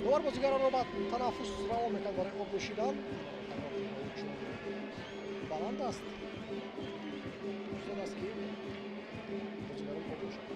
довар бозигаронро ба танаффус равон мекунад барои об нӯшидан. баланд аст. зуд аст ки бозигарон об нӯшанд.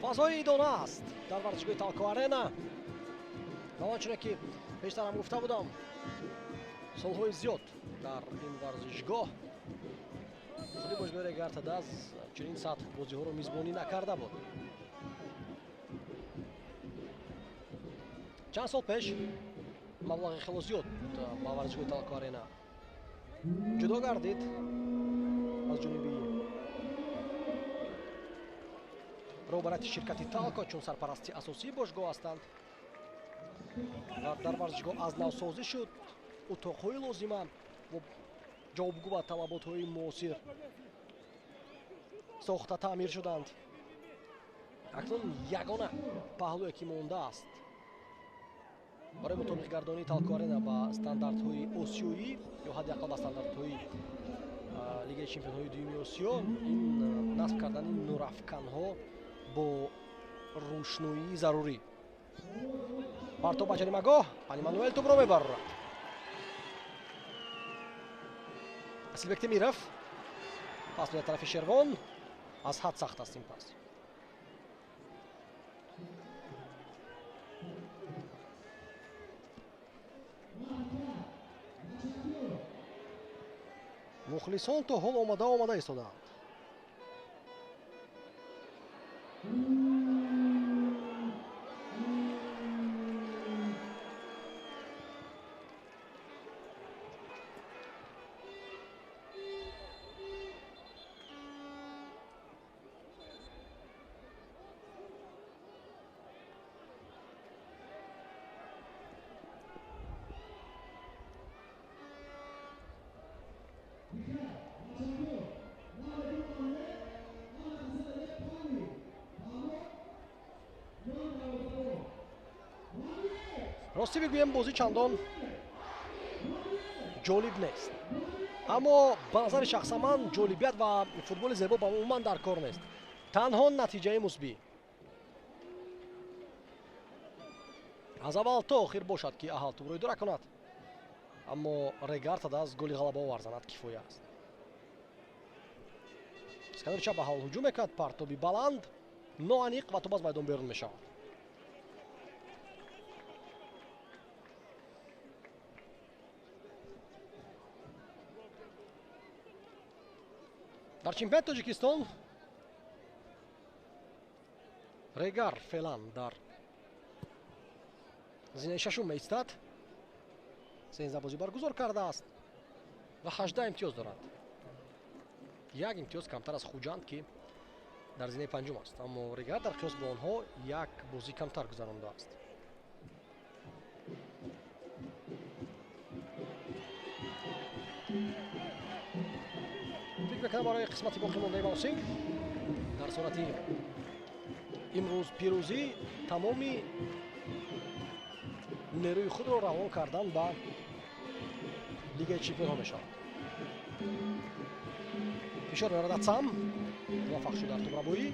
фазои идона аст дар варзишгоҳи Талко Арена. ҳамончуне ки пештарам гуфта будам, солҳои зиёд дар ин варзишгоҳ худи бозигари Регартадаз чунин сатҳ бозиҳоро мизбонӣ накарда буд. чанд сол пеш маблағи хело зиёд ба варзишгоҳи Талко Арена ҷудо гардид аз ҷониби роҳбарияти ширкати Талко, чун сарпарасти асосии бошгоҳ ҳастанд. ва дар варзишгоҳ аз навсозӣ шуд утоқҳои лозима ва ҷавобгӯ ба талаботҳои муосир сохта таъмир шуданд. акнун ягона паҳлӯе ки мондааст барои мутобиқгардонии Талко Арена ба стандартҳои осиёӣ ё ҳадди аққал ба стандартҳои Лигаи Чемпионҳои Дуюми Осиё ин насб кардани нурафканҳо бо рӯшноии зарурӣ. партоб ба ҷаримагоҳ Али Мануэл тӯбро мебарад. Асилбек Темиров пас дар тарафи Шервон аз ҳад сахт аст ин пас. мухлисон то ҳол омада истодаанд. рости бигӯем бозӣ чандон ҷолиб нест, аммо ба назари шахсан ман ҷолибият ва футболи зебо ба умуман дар кор нест, танҳо натиҷаи мусбӣ. аз аввал то охир бошад ки аҳал тӯбро идора кунад, аммо Регард аст голи ғалаба овар занад кифоя аст. сканери чап аҳал ҳуҷум мекунад, партоби баланд ноаниқ ва тӯб аз майдон берун мешавад. дар чемпионати Тоҷикистон Регар феълан дар зинаи шашум меистад. 13 бозӣ баргузор кардааст ва 18 имтиёз дорад. як имтиёз камтар аз Хуҷанд ки дар зинаи панҷум аст, аммо Регар дар қиёс бо онҳо як бозӣ камтар гузарондааст. фикр мекунам барои қисмати боқӣ мондаи мавсим дар сурати имрӯз пирӯзӣ тамоми нерӯи худро равон кардан ба Лигаи Чемпионҳо мешавад. фишор меродад сам муваффақ шуд дар тӯбрабоӣ.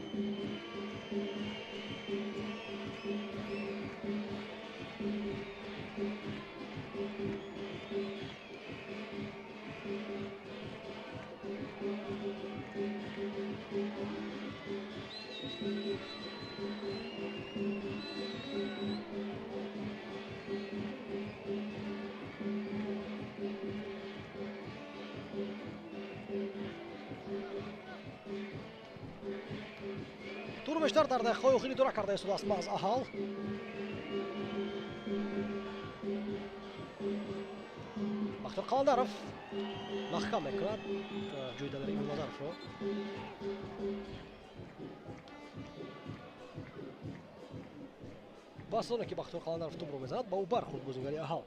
туру бештар дар дақиқаҳои охирӣ дура карда истодааст маъз аҳал. бахтиёр қаландаров маҳкам мекунад ҷойи дадани Имомназаровро. баъд аз оне ки бахтиёр қаландаров тӯбро мезанад ба ӯ бархӯрд бозингари аҳал.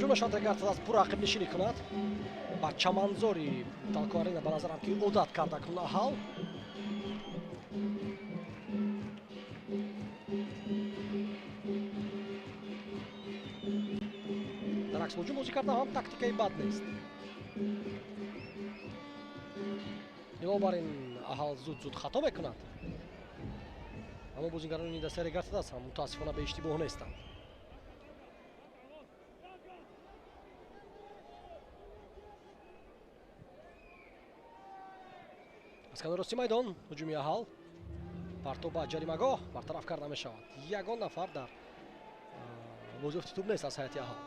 маҷбур мешавад Регард аз пур ақибнишинӣ кунад. ба чаманзори Талко Арена ба назарам ки одат карда кун аҳал. дар акс ҳуҷум бозӣ карда ҳам тактикаи бад нест. илова бар ин аҳал зуд хато мекунад, аммо бозингарони дастаи Регард ҳам мутаассифона беиштибоҳ нестанд. аз канори рости майдон ҳуҷуми аҳал партоб ба ҷаримагоҳ бартараф карда мешавад. ягон нафар дар бозиёфти тӯб нест аз ҳайати аҳал.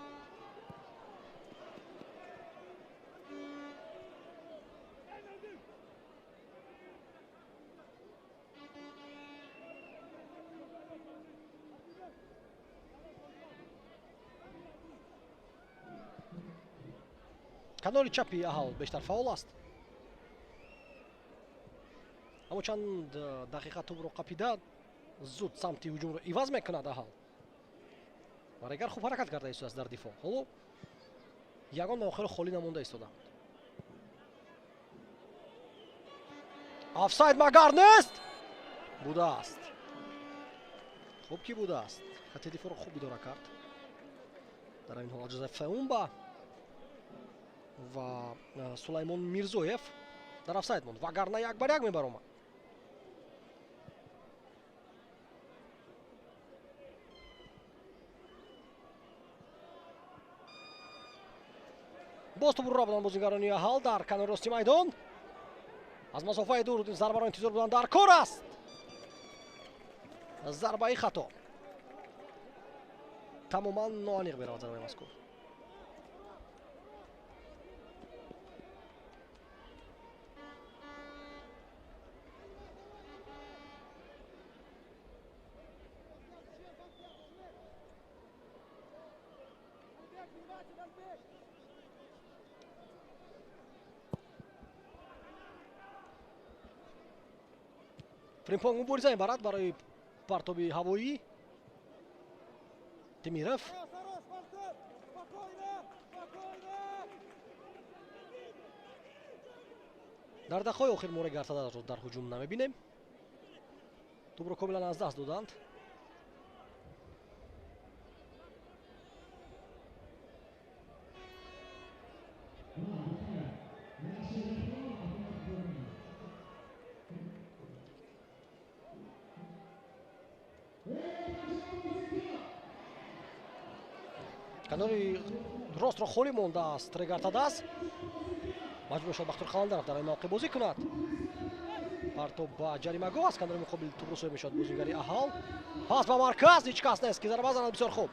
канори чапи Аҳал бештар фаъол аст. аммо чанд дақиқа тӯбро қапида зуд самти ҳуҷумро иваз мекунад Аҳал. Варегар хуб ҳаракат карда истодааст дар дифоъ. ҳоло ягон мавқеъро холӣ намонда истоданд. офсайд магар нест будааст. хуб ки будааст. хатти дифоъро хуб идора кард. дар ин ҳолат Ҷозеф Феумба ва Сулаймон Мирзоев дар офсайд монд. вагарна 1-1 мебаромад. боз тӯбро ро буданд бозигарони Аҳал дар канори рости майдон. аз масофаи дур зарбаро интизор буданд. дар кор аст. зарбаи хато. тамоман ноаниқ меравад зарбаи мазкур. фримпонг мубориза мебарад барои партоби ҳавоӣ. Темиров дар дақиқаҳои охир мо Регартадасро дар ҳуҷум намебинем. тӯбро комилан аз даст доданд. канори ростро холӣ мондааст Регартадас. маҷбур мешавад Бахтиёр Қаландаров дар ин мавқеъ бозӣ кунад. партоб ба ҷаримагоҳ аст. канори муқобил тӯбро соҳиб мешавад бозингари Аҳал. пас ба марказ ҳеҷ кас нест ки зарба занад. бисёр хуб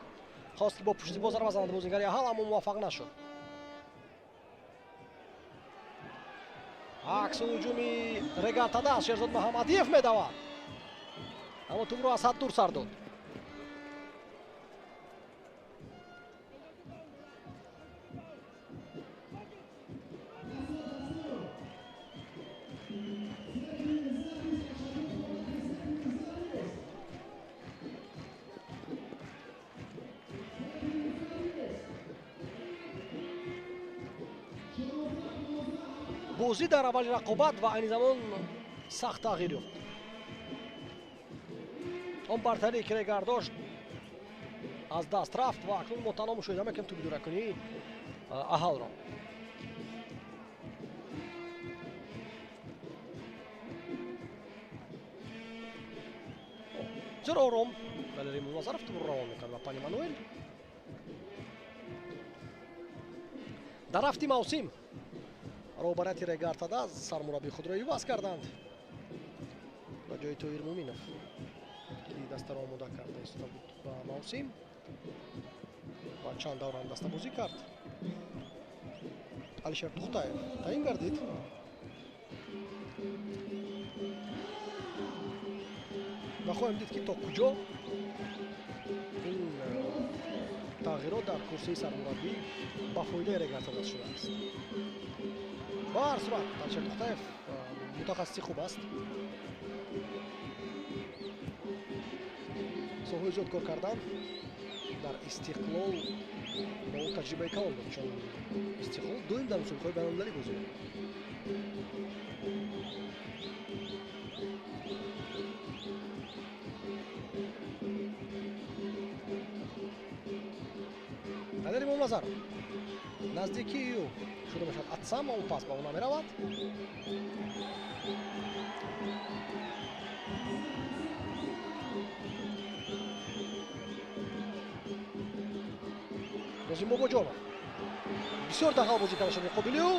хост ки бо пуштзибон зарба занад бозингари Аҳал, аммо муваффақ нашуд. аксу ҳуҷуми Регартадас Шерзод Маҳамадиев медавад, аммо тӯбро аз ҳад дур сар дод. бозӣ дар аввали рақобат ва айни замон сахт тағйир ёфт. он бартарӣ ки Регар дошт аз даст рафт ва акнун мо танҳо мушоҳида мекунем тӯби дуракунии Аҳалро. бисёр ором Валерий Мулназаров тӯбро равон мекунад ва Пани Мануэл дар рафти мавсим роҳбарияти Регартадас сармураббии худро иваз карданд ба ҷои Тоҳир Муминов ки дастаро омода карда истода буд ба мавсим ва чанд даврам дастабозӣ кард. Алишер Тухтаев таъин гардид. ва хоҳем дид ки то куҷо ин тағйирот дар курсии сармураббӣ ба фоидаи Регартадас шудааст. ба ҳар сурат Алишер Тухтаев мутахассиси хуб аст. соҳаи зиёд кор кардан дар Истиқлол ба ӯ таҷрибаи калон буд, чун Истиқлол доим дар мусобиқаҳои байналмилалӣ бозӣ мекард. Валерий Мулназаров наздикии ӯ шуда мешавад Атсам, ва ӯ пас ба ӯ намеравад. Нозим Бобоҷонов бисёр дахал бозӣ карда шуд муқобили ӯ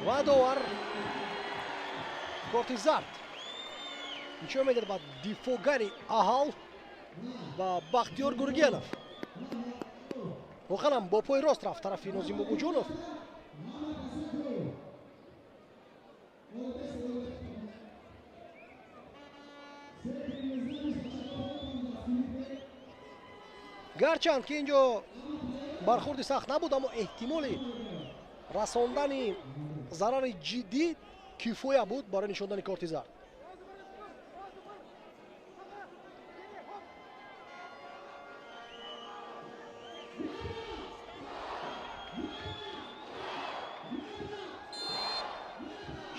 ва довар корти зард нишон медиҳад ба дифоъгари Аҳал ба Бахтиёр Гургенов. воқеан ҳам бо пои рост рафт тарафи Нозим Бобоҷонов. гарчанд ки ин ҷо бархурди сахт набуд, аммо эҳтимоли расондани зарари ҷиддӣ кифоя буд барои нишондани корти зард.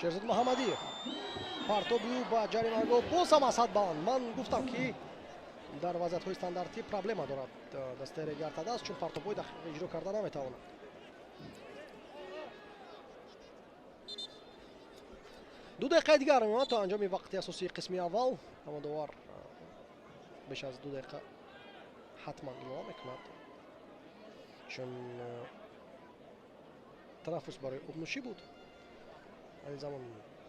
шерзод муҳаммадиев партоби ӯ ба ҷаримагоҳ боз ҳам аз ҳад баланд. ман гуфтам ки дар вазъиятҳои стандартӣ проблема дорад дастаи регартадас, чун партобҳои дақиқ иҷро карда наметавонад. ду дақиқаи дигар мемонад то анҷоми вақти асосии қисми аввал. ҳамодовар беш аз 2 дақиқа ҳатман илова мекунад, чун танаффус барои обнӯшӣ буд. ин замон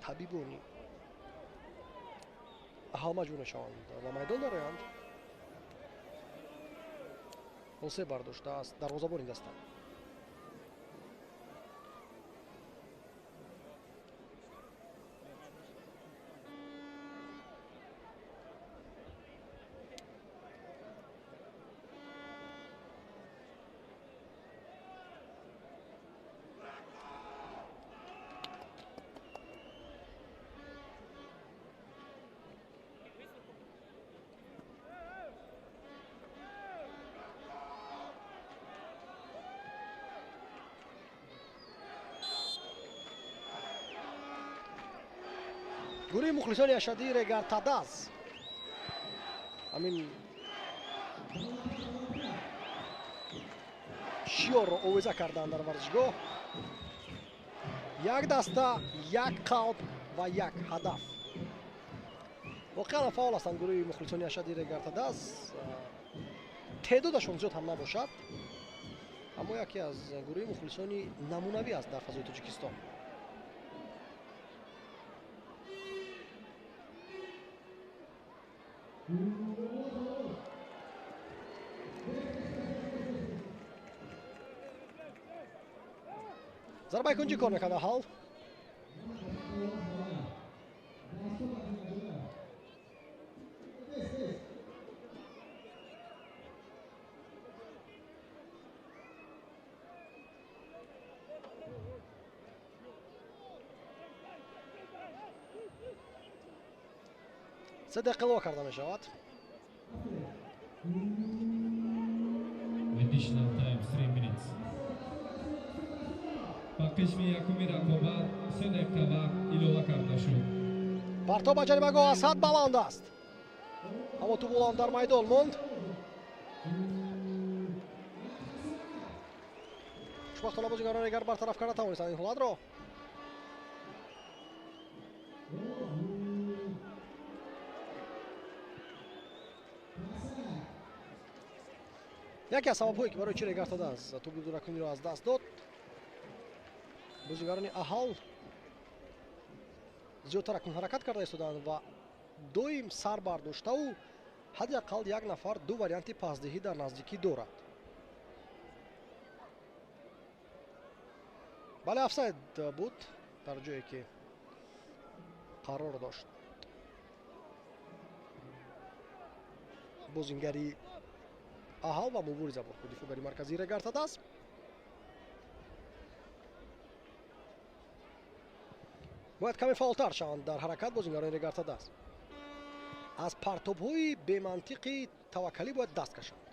табибони аҳал маҷбур мешаванд ва майдон дароянд. ҳосе бардоштааст дарвозабони даста. гурӯҳи мухлисони ашадии регартадас ҳамин шиёрро овеза карданд дар варзишгоҳ. як даста, як қалб ва як ҳадаф. воқеан фаъол ҳастанд гурӯҳи мухлисони ашадии регартадас. теъдодашон зиёд ҳам набошад, аммо яке аз гурӯҳи мухлисони намунавӣ аст дар фазои тоҷикистон. зарбаи кунҷӣ кор мекард аҳал. се дақиқа илова карда мешавад. Additional time 3 minutes. ба қисми якуми рақобат 3 дақиқа вақт илова карда шуд. партоб ба ҷаримагоҳ аз ҳад баланд аст, аммо тӯболам дар майдон монд. хушбахтона бозигарони регар бартараф карда тавонистанд ин ҳолатро. яке аз сабабҳое ки барои чи регартадас тӯби дуракуниро аз даст дод, бозигарони аҳал зиёдтар акун ҳаракат карда истоданд ва доим сар бардоштаву ҳадди ақал як нафар ду варианти пасдиҳӣ дар наздикӣ дорад. бале офсайд буд дар ҷое ки қарор дошт бозингари аҳал ва мубориза бо дифоъгари марказии регартадас. бояд каме фаъолтар шаванд дар ҳаракат бозингарони регартадас. аз партобҳои бемантиқи таваккалӣ бояд даст кашанд.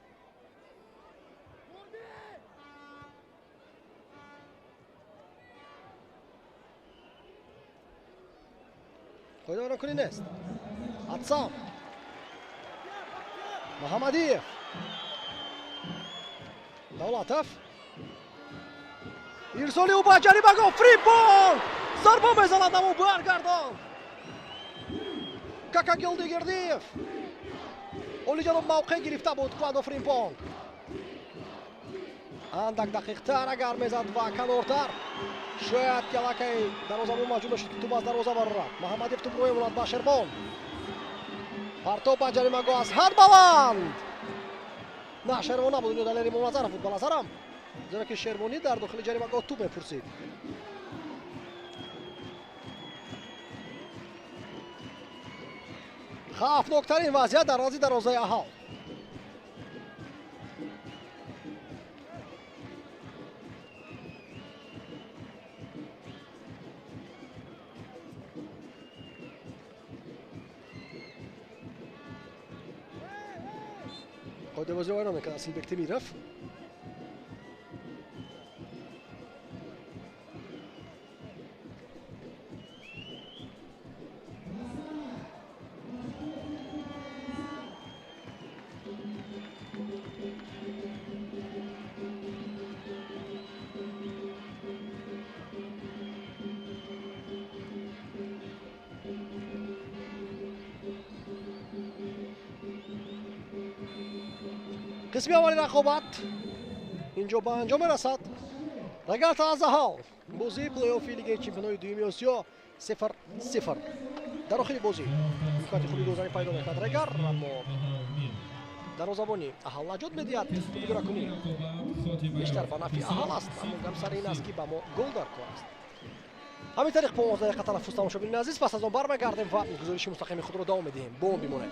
қоида вайронкунӣ нест. атсам муҳаммадиев, давлатов, ирсоли ӯ ба ҷаримагоҳ, фрипон зарба мезанад, аммо баргардон. какагилдигирдиев олиҷаноб мавқеъ гирифта буд квадо фримпон. андак дақиқтар агар мезад ва канортар шояд калакай дарвозабон маҷбур мешуд ки тӯб аз дарвоза барорад. муҳаммадиев тӯбро мемонад ба шербон. партоб ба ҷаримагоҳ аз ҳад баланд. на, шервон набуд, инҷо далери муназаров буд ба назарам, зеро ки шервонӣ дар дохили ҷаримагоҳ тӯб мепурсид. хавфноктарин вазъият дар назди дарвозаи аҳал. قاعده بازی رو میکنه اصل بکتی میرفت قسمی اولی رقابت اینجا به انجام رسد. رگرت از حال بازی پلی آفی لیگ چمپیونای دوم آسیا 0-0 در آخر بازی امکانات خوبی گذاری پیدا میکرد رگر، اما دروازه‌بانی احال نجات میدهد. توپ دراکونی بیشتر به نفع احال است، اما گپ سر این است که به ما گل در کار است. همین طریق 15 دقیقه تنفس تمام شد. عزیز پس از آن برمیگردیم و گزارش مستقیم خود را ادامه میدهیم. با اون بمانید.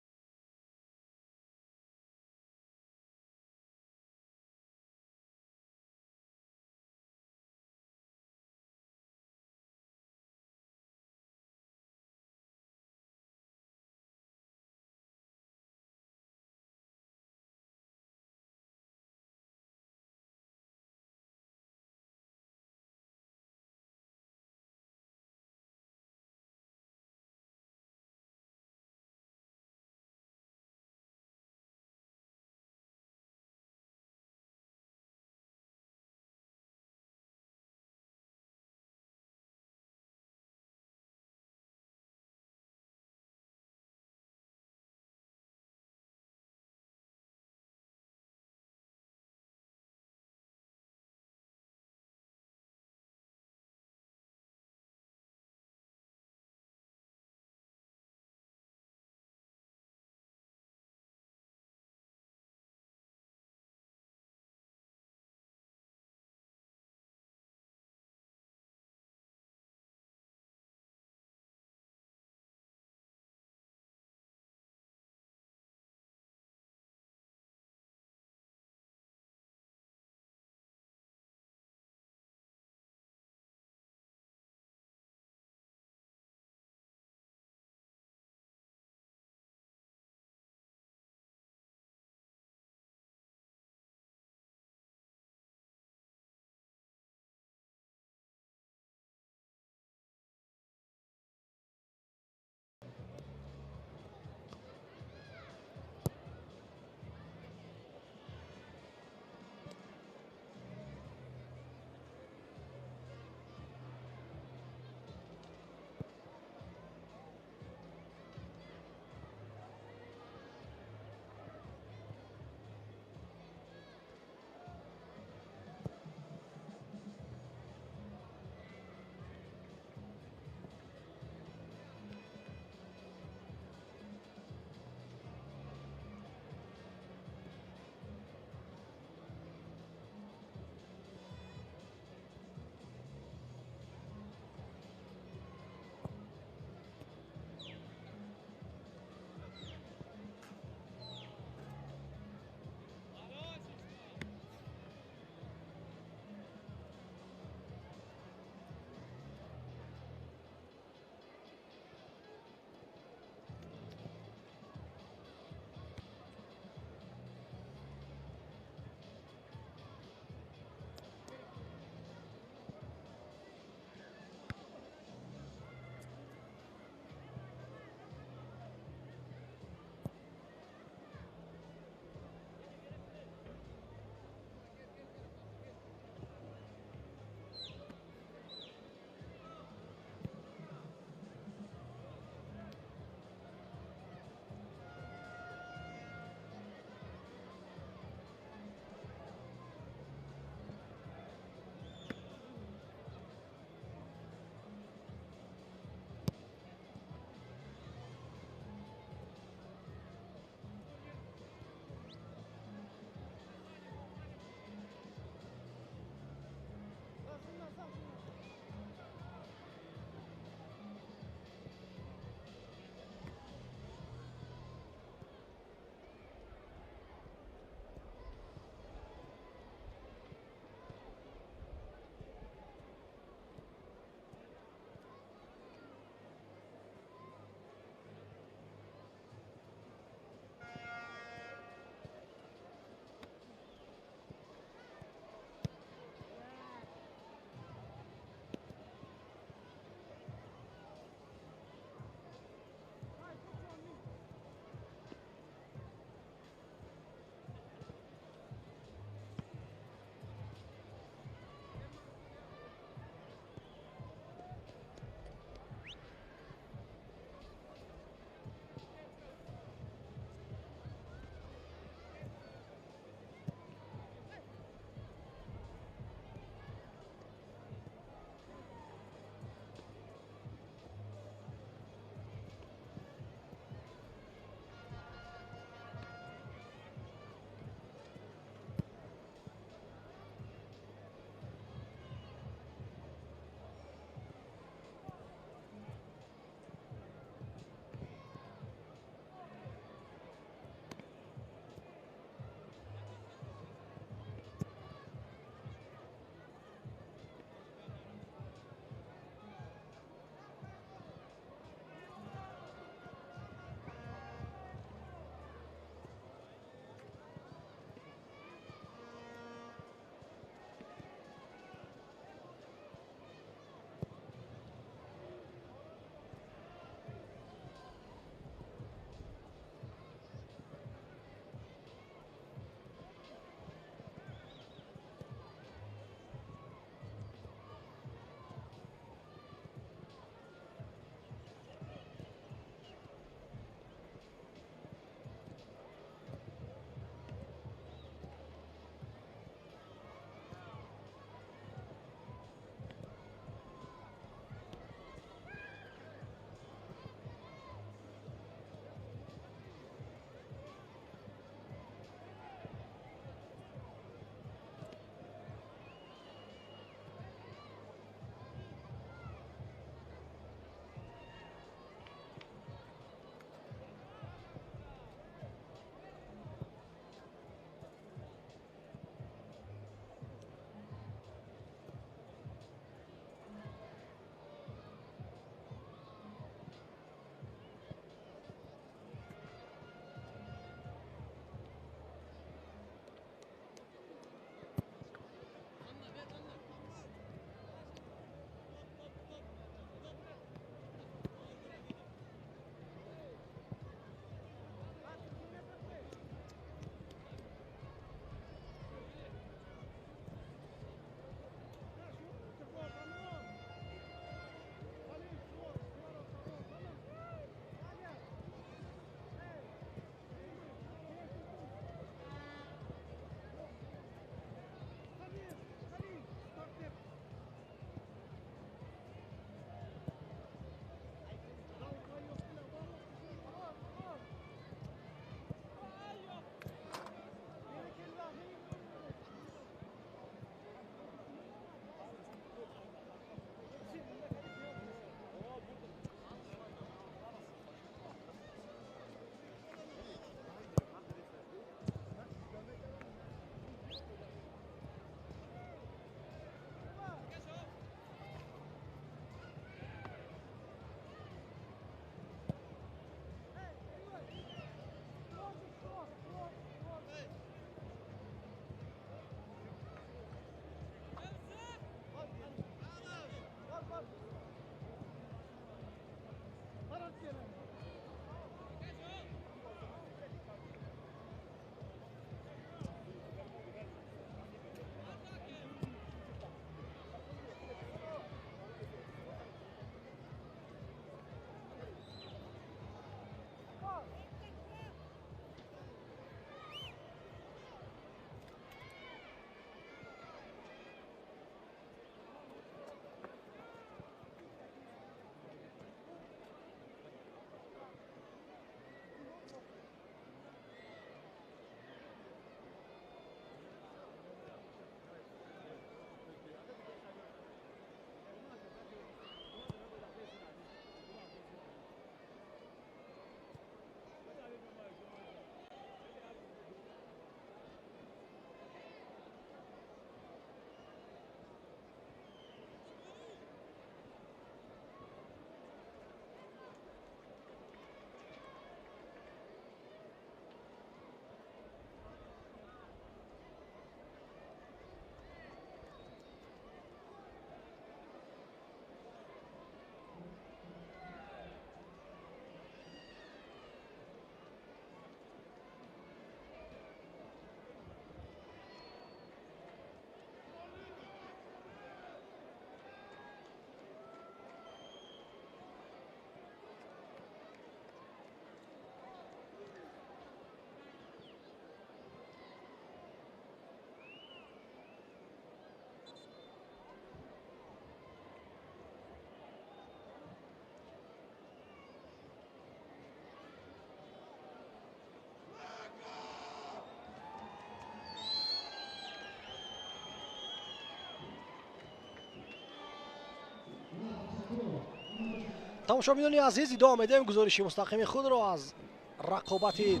тамошобинони азиз, идома медиҳем гузориши мустақими худро аз рақобати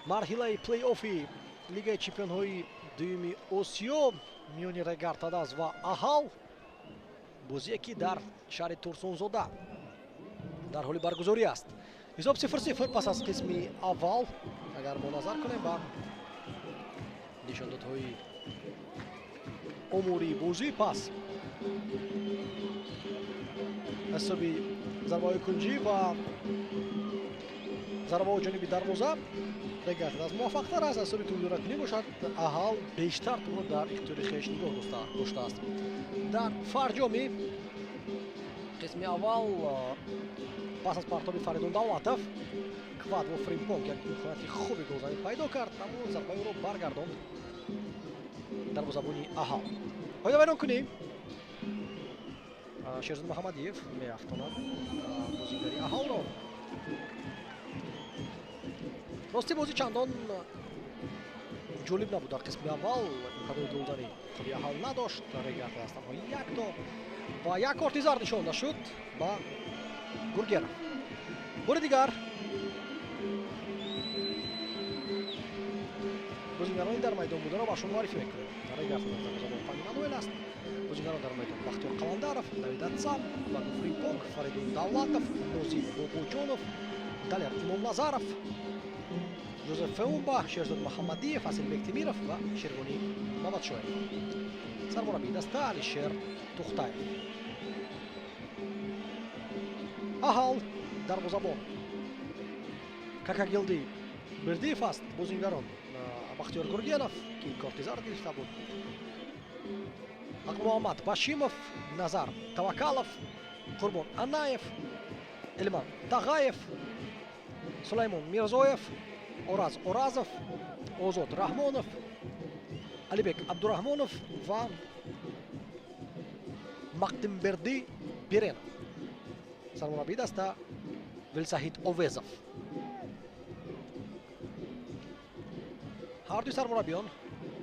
марҳилаи плей-оффи Лигаи чемпионҳои дуюми Осиё миёни Регартадас ва Аҳал, бозие ки дар шаҳри Турсунзода дар ҳоли баргузорӣ аст. ҳисоб 0-0 пас аз қисми аввал. Агар мо назар кунем ба нишондодҳои омурии бозӣ, пас ҳисоби зарбаҳои кунҷӣ ва зарбаҳои ҷониби дарвоза Регартадас муваффақтар аст. ҳисоби тӯбдоракунӣ бошад, Аҳал бештар тӯбро дар ихтиёри хеш нигоҳ доштааст. дар фарҷоми қисми аввал пас аз партоби Фаридун Давлатов, Квадро Фримпонг як имконияти хуби голзанӣ пайдо кард, аммо зарбаи ӯро баргардонд дарвозабони Аҳал. оида вайрон кунӣ Шерзод Муҳаммадиев меафтонад бозигари Аҳалро. рости бозӣ чандон ҷолиб набуд. дар қисми аввал имконияти голзанӣ худи Аҳал надошт. Регартадас танҳо якто ва як корти зард нишонда шуд ба Гургенов. бори дигар бозингарони дар майдон бударо ба шумо маърифӣ мекунем. Регартадас дарвозабон Фани Мануэл аст. бозингарон дар майдон Бахтиёр Қаландаров, Давид Атсам, Квадро Фримпонг, Фаридун Давлатов, Нозим Бобоҷонов, Далер Имомназаров, Жозеф Феумба, Шерзод Муҳаммадиев, Асилбек Тимиров ва Шервонӣ Мамадшоев. Сармураббии даста Алишер Тухтаев. Аҳал дарвозабон Какагилдӣ Бердиев аст. бозингарон Бахтиёр Гургенов ки корти зард гирифта буд, Ақмуҳаммад Башимов, Назар Тавакалов, Қурбон Анаев, Эльман Тағаев, Сулаймон Мирзоев, Ораз Оразов, Озод Раҳмонов, Алибек Абдураҳмонов ва Мақтимбердӣ Биренов. Сармураббии даста Велсаҳид Овезов. ҳардуи сармураббиён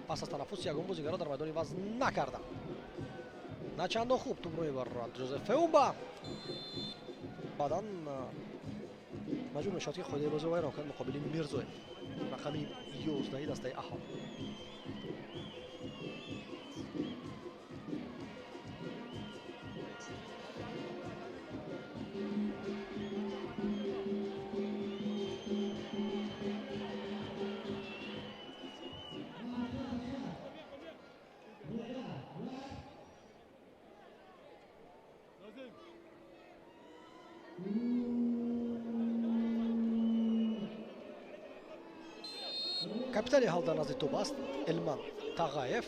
пас аз танаффус ягон бозигаро дар майдон иваз накарда. на чандон хуб тӯбро мебарад Жозеф Феумба. баъдан маҷбур мешавад ки қоидаи бозиро вайрон кунад муқобили Мирзоев, рақами 11 дастаи Аҳол. капитани Аҳол дар назди тӯб аст Эльман Тағаев.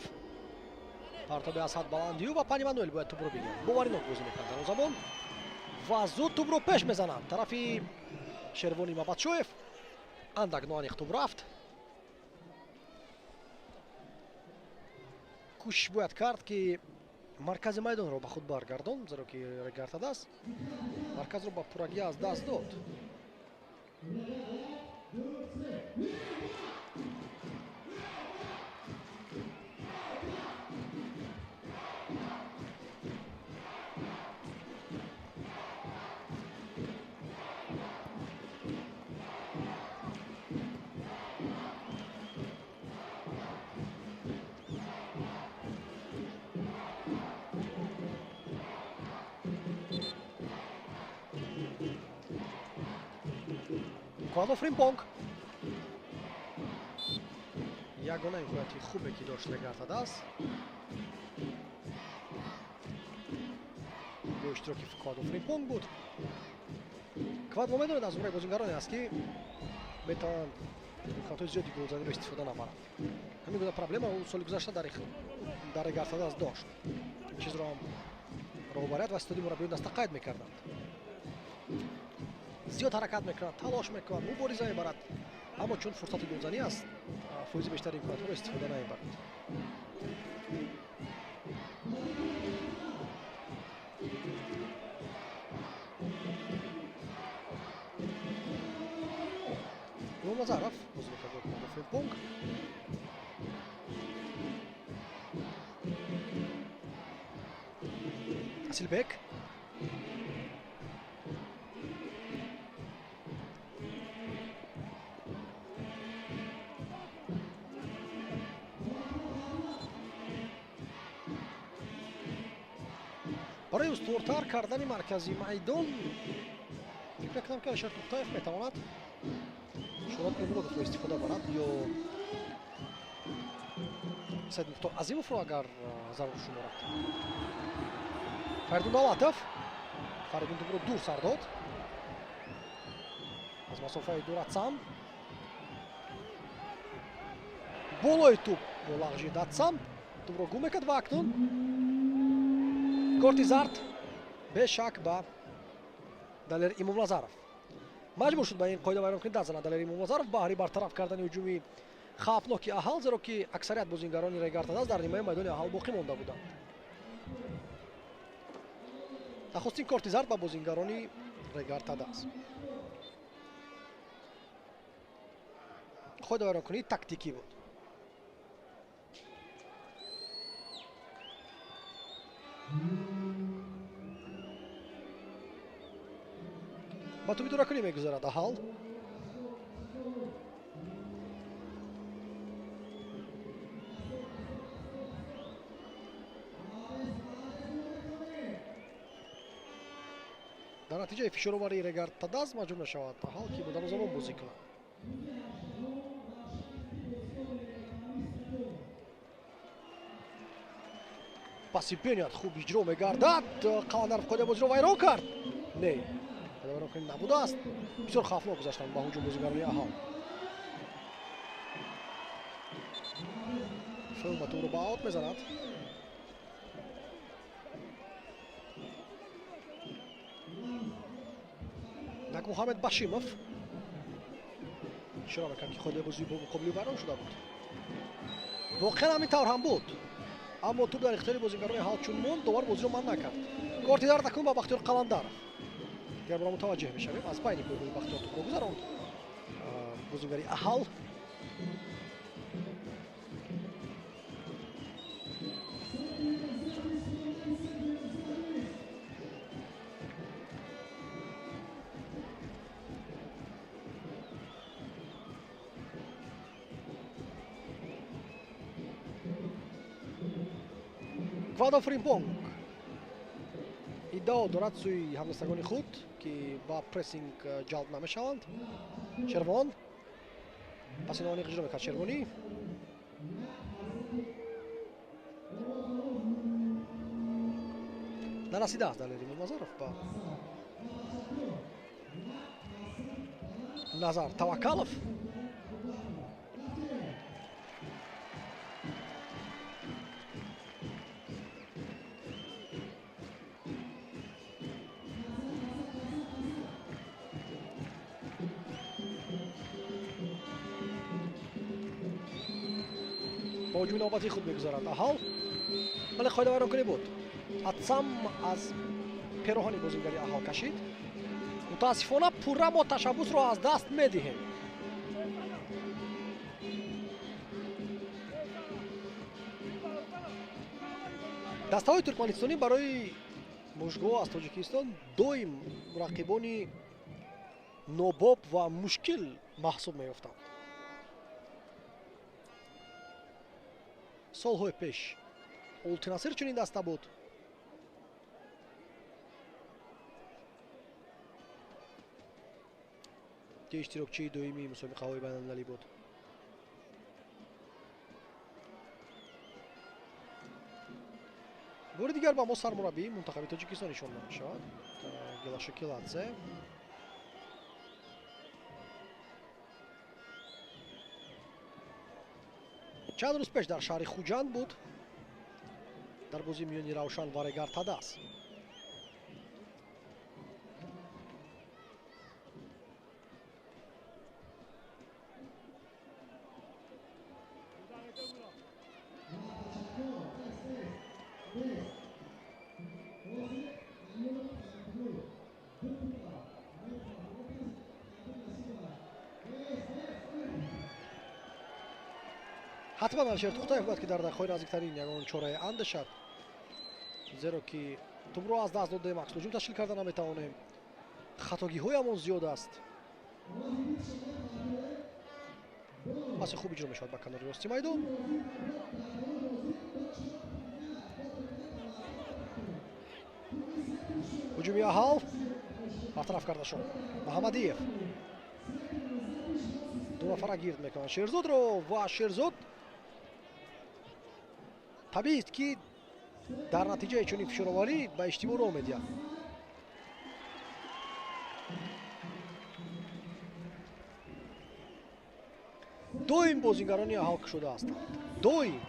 партоби Асад Баландиёв ва Пани Мануэл бояд тӯбро бигирад. боваринок бозӣ мекард дарвозабон ва зуд тӯбро пеш мезанад. тарафи Шервонӣ Мамадшоев андак ноаниқ тӯб рафт. кӯшиш бояд кард ки маркази майдонро ба худ баргардон, зеро ки Регартадас марказро ба пуррагӣ аз даст дод. Квадро Фримпонг ягона имконияти хубе ки дошт Регартадас бо иштироки Квадро Фримпонг буд. Квадро медонед аз умраи бозингароне аст ки метавонанд имкониятҳои зиёди голзаниро истифода набаранд. ҳамин гуна проблема ӯ соли гузашта дар Регартадас дошт. ин чизро ҳам роҳбарият ва истоди мураббиёни даста қайд мекарданд. зиёд ҳаракат мекунад, талош мекунад, мубориза мебарад, аммо чун фурсати голзанӣ аст, фоизи бештари имкониятҳоро истифода намебарад. Имомназаров бозӣ мекард бо Фримпонг. Асилбек барои устувортар кардани маркази майдон фикр мекунам ки Алишер Тухтаев метавонад шурат мебудро истифода барад ё Саид Мухтор Азимовро агар зарур шуморад. Фаридун Давлатов Фаридун тӯбро дур сар дод. Аз масофаи дур Атсам болои тӯб бо лағжид Атсам тӯбро гум мекард ва акнун корти зард бешак ба Далер Имомназаров. Маҷбур шуд ба ин қоида вайрон кунӣ даст занад Далер Имомназаров баҳри бартараф кардани ҳуҷуми хавфноки Аҳал, зеро ки аксарият бозингарони Регартадаст дар нимояи майдони Аҳал боқӣ монда буданд. нахустин корти зард ба бозингарони Регартадаст. қоида вайрон кунӣ тактикӣ буд. ба тӯби дуракунӣ мегузарад Аҳал. дар натиҷаи фишороварии Регартадаст маҷбур мешавад Аҳал ки бо дарвозабон бозӣ кунад. паси беният хуб иҷро мегардад. Қаландаров қоидаи бозиро вайрон кард. Не, қоидаи вайрон кунӣ набудааст. бисёр хавфнок гузаштанд ба ҳуҷум бозигарони Аҳал. Филма тӯбро ба аут мезанад. Нак Муҳаммед Башимов ишора мекард ки қоидаи бозӣ бо муқобилӣ вайрон шуда буд. воқеан ҳамин тавр ҳам буд. аммо тӯб дар ихтиёри бозигарони Аҳал чун монд, довар бозиро манъ накард. корти зард акнун ба Бахтиёр Қаландаров. дигар бора мутаваҷҷеҳ мешавем. аз байни пойгӯи Бахтиёр тӯбро гузаронд бозигари Аҳал. Гвадо Фримпонг иддао дорад сӯи ҳамдастагони худ ки ба прессинг ҷалб намешаванд. Шервон паси нониқ иҷро мекард. Шервонӣ нарасидааст Далер Имомназаров ба Назар Таваккалов. با ҳуҷуми навбатии худ мегузарад Аҳал. вале қоида вайрон кунӣ буд. Атсам аз пироҳони бозингари Аҳал кашид. мутаассифона пурра мо ташаббусро аз даст медиҳем. дастаҳои туркманистонӣ барои мушгҳо аз Тоҷикистон доим рақибони нобоб ва мушкил маҳсуб меёфтанд. солҳои пеш Олтинасир чунин даста буд. ки иштирокчии доимии мусобиқаҳои байналмилалӣ буд. бори дигар ба мо сармураббии мунтахаби Тоҷикистон нишон дода мешавад. Гелашо Киладзе. чанд рӯз пеш дар шаҳри Хуҷанд буд дар бозии миёни Равшан ва Регартадаст. ҳатман Алишер Тухтаев бояд ки дар дақиқаҳои наздиктарин ягон чораи андешад, зеро ки тӯбро аз даст додаем, аксҳуҷум ташкил карда наметавонем. хатогиҳоямон зиёд аст. паси хуб иҷро мешавад ба канори рости майдон. ҳуҷуми аҳол бартараф карда шуд. Муҳаммадиев 2 нафара гирд мекунад Шерзодро ва Шерзод табиист ки дар натиҷаи чунин фишороварӣ ба иштибоҳ роҳ медиҳад. доим бозингарони аҳол кушода ҳастанд. доим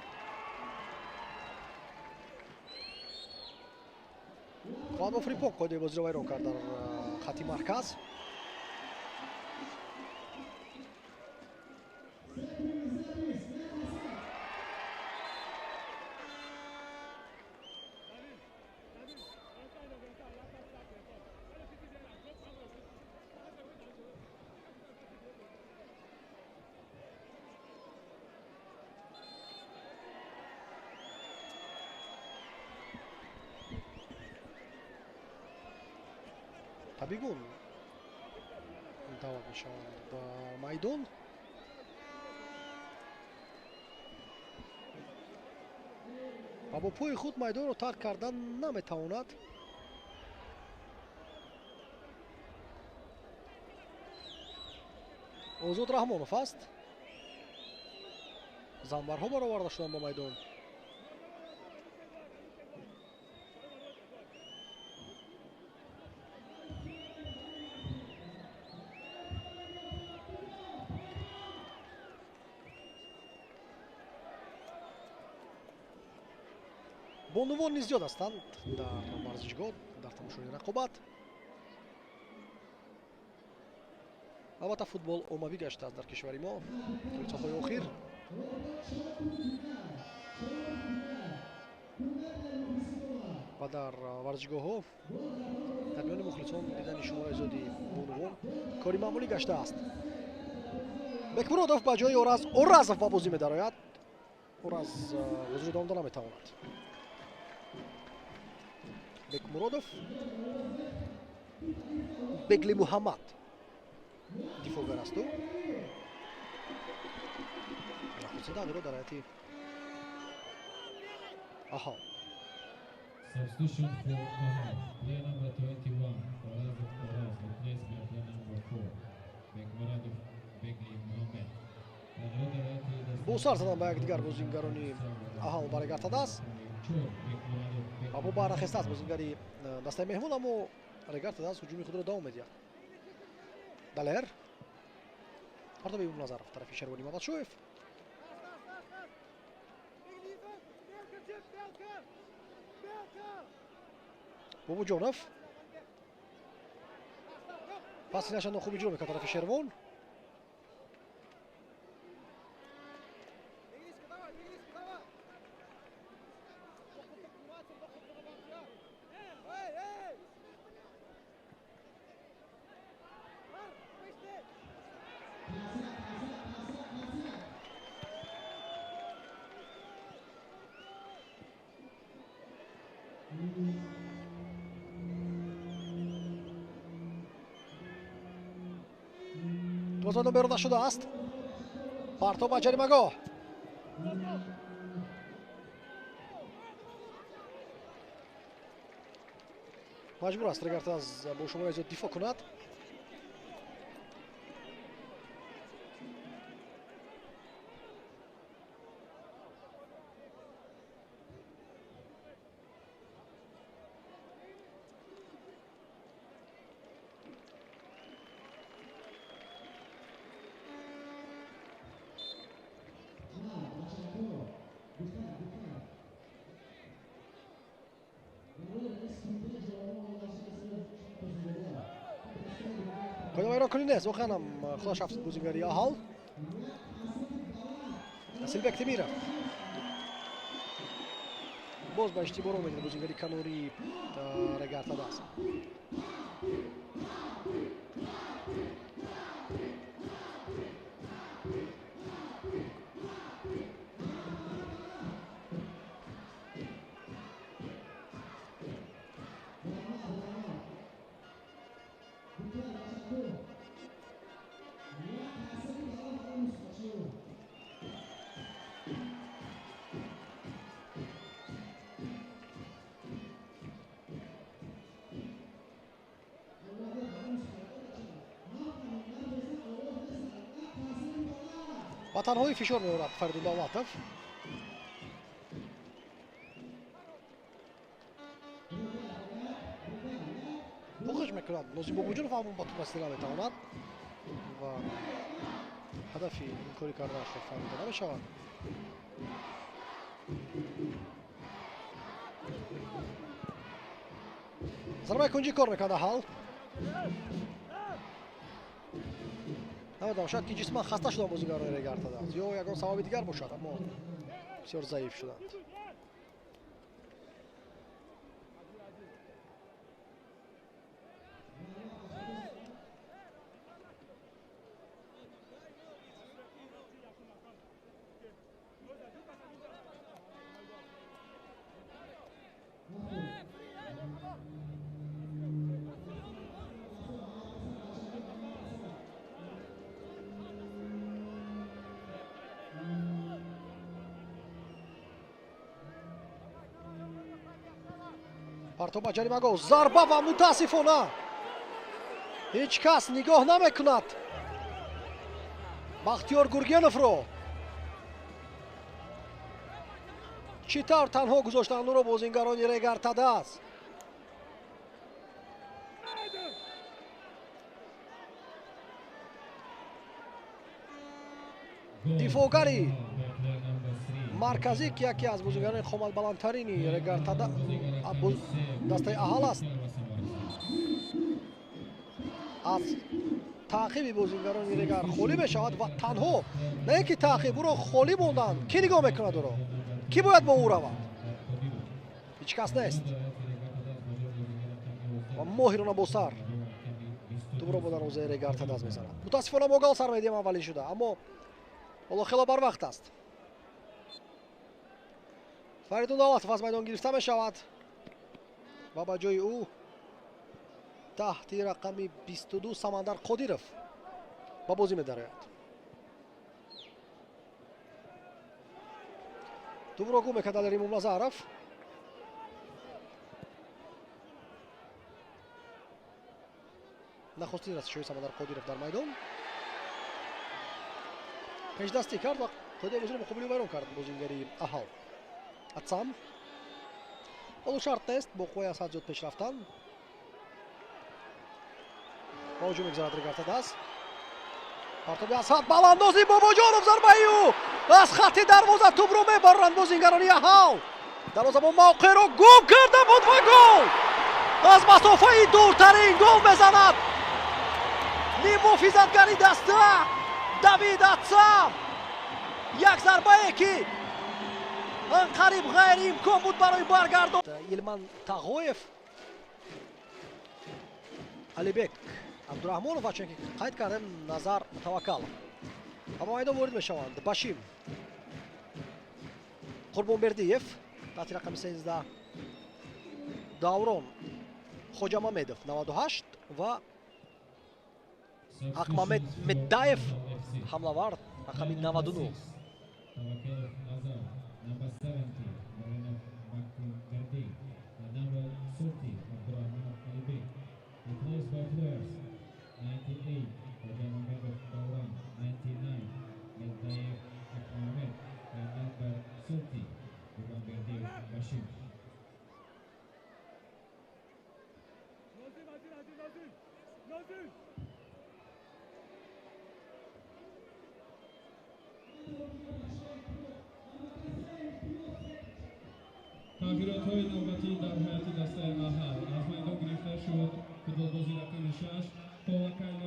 фуад офрипок қоидаи бозиро вайрон кард дар хатти марказ. табигун дават мешаванд ба майдон. ва бо пои худ майдонро тарк кардан наметавонад. озод раҳмонов аст. занбарҳо бароварда шуданд ба майдон. бонувон низ зиёд ҳастанд дар варзишгоҳ дар тамошои рақобат. албатта футбол оммавӣ гаштааст дар кишвари мо. рӯйдҳои охир ва дар варзишгоҳҳо дар миёни мухлисон дидани шумораи зиёди бонувон кори маъмулӣ гаштааст. бекмуродов ба ҷои оразов ба бозӣ медарояд. ораз бозиро давомда наметавонад. бекмуродов бегли муҳаммад дифоъгар асту яхусиданиро дар ҳайати аҳол. Substitution for Ahal. Player number 21, Oraz replaced by player number 4, Bekmuradov Begli Mohammed. бо сар задан ба якдигар бозингарони аҳол барегардадааст. або барахестааст бозингари дастаи меҳмон, аммо регардадааст ҳуҷуми худро давом медиҳад. далер пардоби Назаров тарафи Шервони Мамадшоев. бобуҷонов паси нашандон хуб иҷро мекард тарафи Шервон. дозадон беруда шудааст. партоб ба ҷаримагоҳ. маҷбур аст регартаз бо шумораи зиёд дифоъ кунад. қоидавайрон кунинес воқеан ҳам худаш афтид бозингари аҳол. Асилбек Темиров боз ба иштибоҳ роҳ медиҳад бозингари канори регардадааст. ба танҳои фишор меорад Фаридун Давлатов. пухш мекунад Нозим Бобоҷонов, аммо ба топ расида наметавонад ва ҳадафи ин кори кардаашро фаҳмида намешавад. зарбаи кунҷӣ кор мекард Аҳал. намедонам, шояд ки ҷисман хаста шуданд бозигарони Регартадаст ё ягон сабаби дигар бошад, аммо бисёр заиф шуданд. партоп ба ҷаримагоҳ зарба ва мутаассифона ҳеҷ кас нигоҳ намекунад Бахтиёр Гургеновро. чӣ тавр танҳо гузоштанд ӯро бозингарони Регартадаст. дифоъгари марказӣ ки яке аз бозингарони қоматбаландтарини Регартада дастаи Аҳал аст, аз таъқиби бозингарони Регар холӣ мешавад ва танҳо на ин ки таъқиб ӯро холӣ монданд. Кӣ нигоҳ мекунад ӯро? Кӣ бояд бо ӯ равад? ҳеҷ кас нест. ва моҳирона бо сар тӯбро бо дарвозаи Регартадас мезанад. мутаассифона мо гол сар медиҳем аввалин шуда, аммо ҳоло хело барвақт аст. Фаридун Давлатов аз майдон гирифта мешавад ва ба ҷои ӯ таҳти рақами 22 Самандар Қодиров ба бозӣ медарояд. тӯбро гул мекард Алир Имомназаров. нахустин расишои Самандар Қодиров дар майдон. пешдастӣ кард ва қоидаи бозиро муқобили вайрон кард бозингари Аҳал. Атсам ҳоло шарт нест, бо қувваи Асад зиёд пеш рафтан. ба ҳуҷум мегзарад Регартадаст. партоби Асад баланд Нозим Бобоҷонов зарбаи ӯ аз хатти дарвоза тӯбро мебаранд бозингарони Аҳал. дарвозабон мавқеъро гум карда буд ва гол! аз масофаи дуртарин гол мезанад ним муҳофизатгари даста Давид Атсам. як зарбае ки анқариб ғайриимкон буд барои баргардон. Илман Тағоев, Алибек Абдураҳмонов ва чунки қайд кардем Назар Таваккалов ба майдон ворид мешаванд. Башим Қурбонбердиев таҳти рақами 13, Даврон Хоҷамамедов 98 ва Ақмамед Меддаев ҳамлавар рақами 99. Number 70, Moreno Bakverdi. Number 30, Abdurrahman Alibek. Replaced by players 98, Hojamamedov Davron, 99, Meddayev Akmamed, and number 30, Qurbanberdi Bashim. تغییرات‌های نوبتی در حیات دسته احل از میدان گرفته شد فوتبالبازی رقم 6 توکل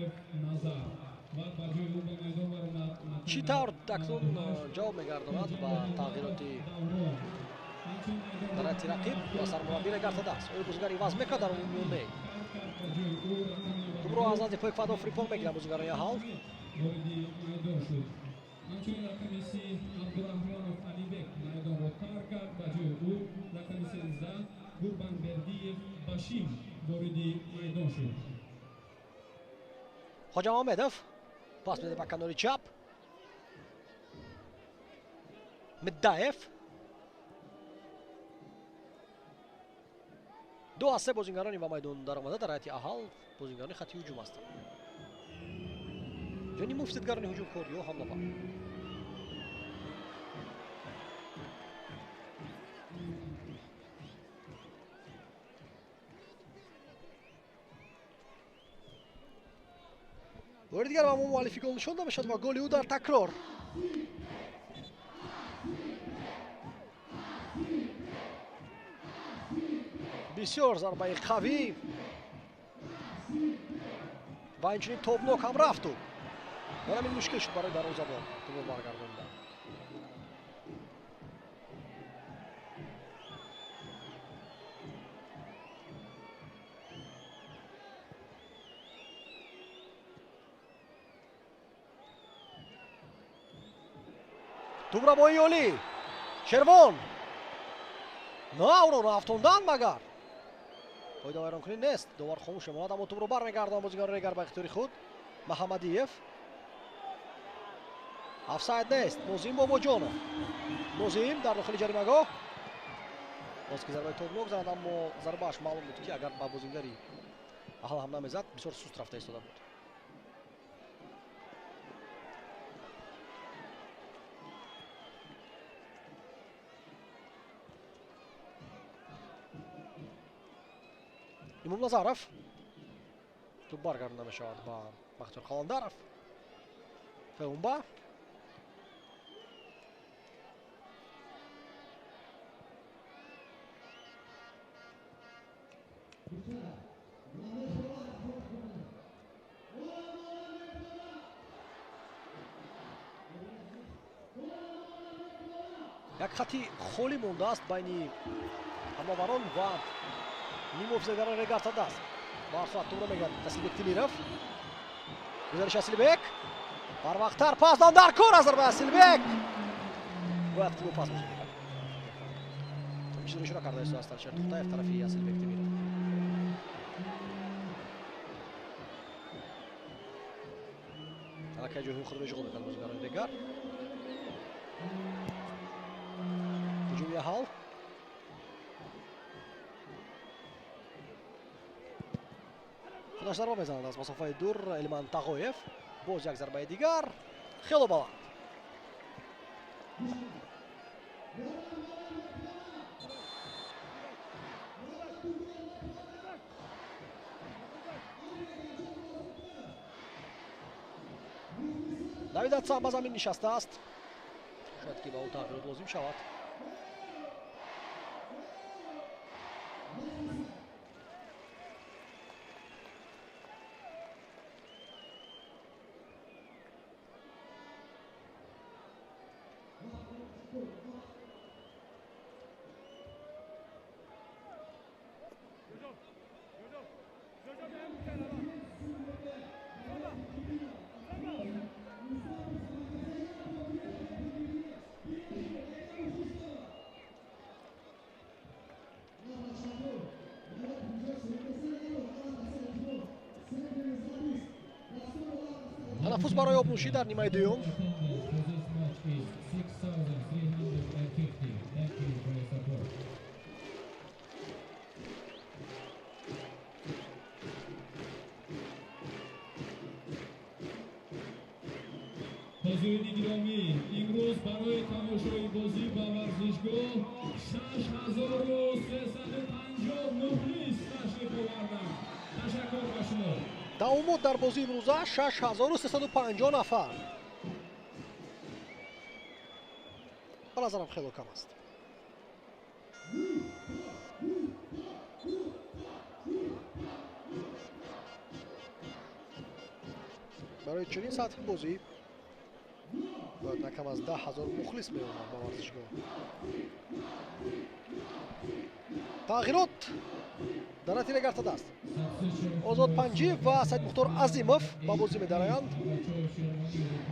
نظر و با جای او به میدان وارد چی طور اکنون جواب میگرداند با تغییراتی در حیات رقیب و سرمربی Регартадаст. او بازیگری وضع میکرد در اون میونه. توپ رو از نزدیک پای فدا فریپونگ میگیرن بازیگران احل. همچنین رقم 30 عبدالرحمانov Alibek میدان را ترک کرد. با جای او رقم 13 Qurbanberdiyev Bashim وارد میدان شد. Hoджамамедов пас медиҳад ба канори чап. Меддаев 2 аз 3 бозингарони ба майдон даромада дар ҳайати аҳал бозингарони хатти ҳуҷум ҳастанд. ё нимуфсидгарони ҳуҷумкор ё ҳамлавар. بار دیگر با مؤلفی گل نشون داده شد و گل او در تکرار. بسیار ضربه قوی و اینچنین توپنوک هم رفت و برای این مشکل شد برای دروازه‌بان توپ برگرداندن. توپ را با ایولی شروان نه او را رفتوندن مگر پایده ویران کنی نیست. دوباره خاموش ماند اما توپ رو برمیگردان بازیکن ریگر به اختیار خود. محمدیف افساید نیست. نوزیم باباجانov نوزیم در داخل جریمهگاه باز که ضربه توپنوک زد اما ضربه‌اش معلوم بود که اگر با بازیگری اهل هم نمیزد بسیار سست رفته ایستاده بود. امام نظرов توپ برگردانده میشود با بختیار خالندرов. فهومبا یک خطی خولی مونده است بین حمله‌وران و نیم افزایگران ریگر زده است. با صورت توپ را میگیرد اسلبک تیمیرov. گزارش اسلبک بر وقتتر پاس دادن در کار از ضربه اسلبک باید که پاس بزنه. چیزی رو کرده است استرشر توختایف طرفی اسلبک تیمیرov. حالا که جوهی خود مشغول می‌کند بازیگران ریگر. هجومی حال خودش ضربه میزند از مسافه دور المان تاغویف. باز یک ضربه دیگر خیلی بالا. давид атсақ ба замин нишастааст. шояд ки ба ӯ тағйирот лозим шавад. تنفس برای آبنوشی در نیمه دوم. حضورین گرامی امروز برای تماشای بازی با ورزشگاه 6350 مخلص تشریف آوردند. تشکر با شما. دوامات در بازی امروزه 6350 نفر. به نظرم خیلی کم است. برای چنین سطح بازی باید نکم از 10,000 مخلص می‌آمد به ورزشگاه. تغییرات در نتیجه گرفته است. آزاد پنجیف و سید مختار عظیموف با بازی می‌دارند.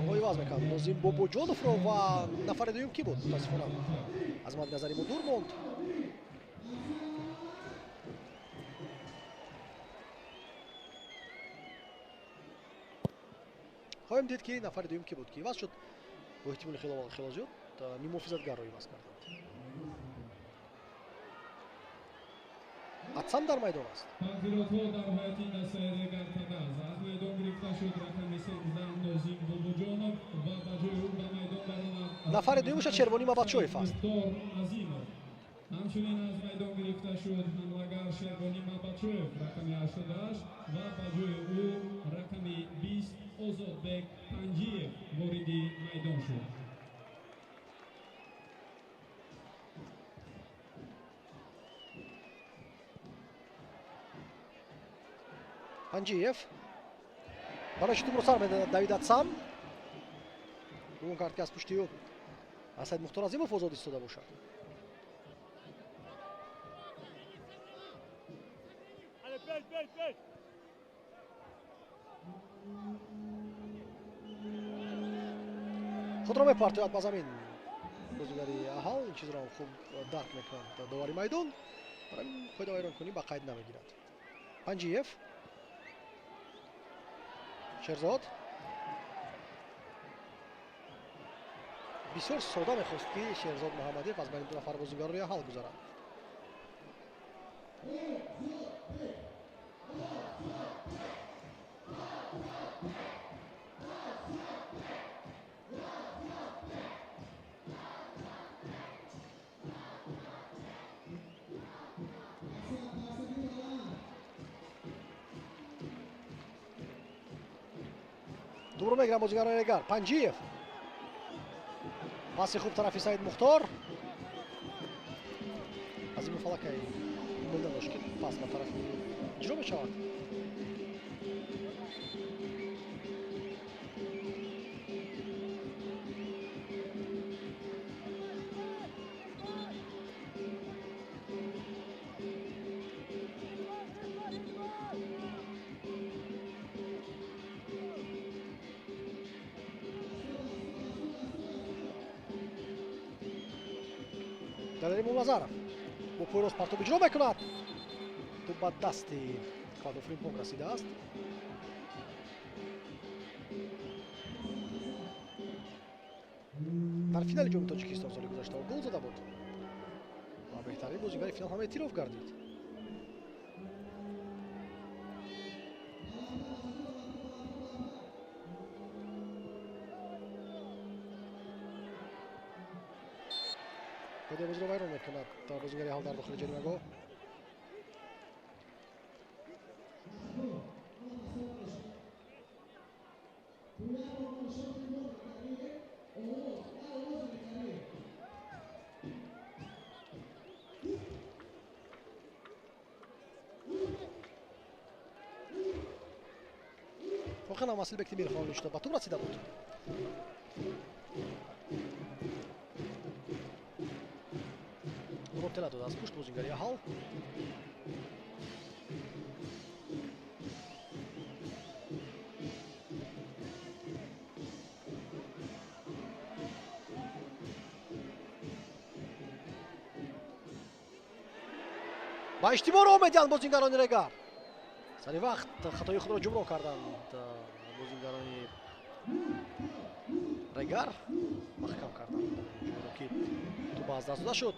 آقای واز می‌کند نوزیم باباجانov رو و نفر دوم کی بود؟ متاسفانه از مد نظری ما دور ماند. خواهیم دید که نفر دوم کی بود که عوض شد. با احتمال خیلی زیاد نیم محافظتگر رو عوض کردند. اتسام در میدان است. تغییرات‌ها در حیاتی دسته ریگر تداز از میدان گرفته شد. رقم 13 نوزیم باباجانov و با جای او به میدان برآمد نفر دومش چرونی ماباتشویف است. همچنین از میدان گرفته شد حمله‌گر شیروانی ماباتشویف رقم 18 و با جای او رقم 20 Ozodbek Panjiyev вориди майдон шуд. Panjiyev. Mana shu Timur Sarmeda David Atsam. Bugun kartka از پشتی و اسد مختار عظیمov ozod istoda boshladi. خود را میپرتوید با زمین. بازیگری اهال این چیز را خوب درک میکنند. دواری میدان برای پیدا ایران کنی با قید نمیگیرد. Panjiyev. شرزاد. بسیار ساده میخواست که شهرزاد محمدیف از بین دو نفر بازیگر روی حال گذارد. دوباره میگیرن بازیگران نگر. Panjiyev. پاسی خوب طرفی سعید مختار. از این فلکه مونده داشت که پاس به طرف اجرا بشود. Далери Мулазаров бо пойрост партоб иҷро мекунад. Ту ба дасти Кадов Фримпонг расидааст. дар финали ҷоми Тоҷикистон соли гузашта гол зада буд ва беҳтарин бозигари финал ҳам эътироф гардид. بده بازی رو ویران میکند در بازیگری حال در داخل جریمه‌گاه. واقعا مسئله به کتیبی رفاه نشده با تو رسیده بود. روتلا داد از پشت بازیگری حال. با اشتباه آمدند بازیگران رگر. سری وقت خطای خود را جبران کردند بازیگران رگر. محکم کردند جوری که تو باز دست داده شد.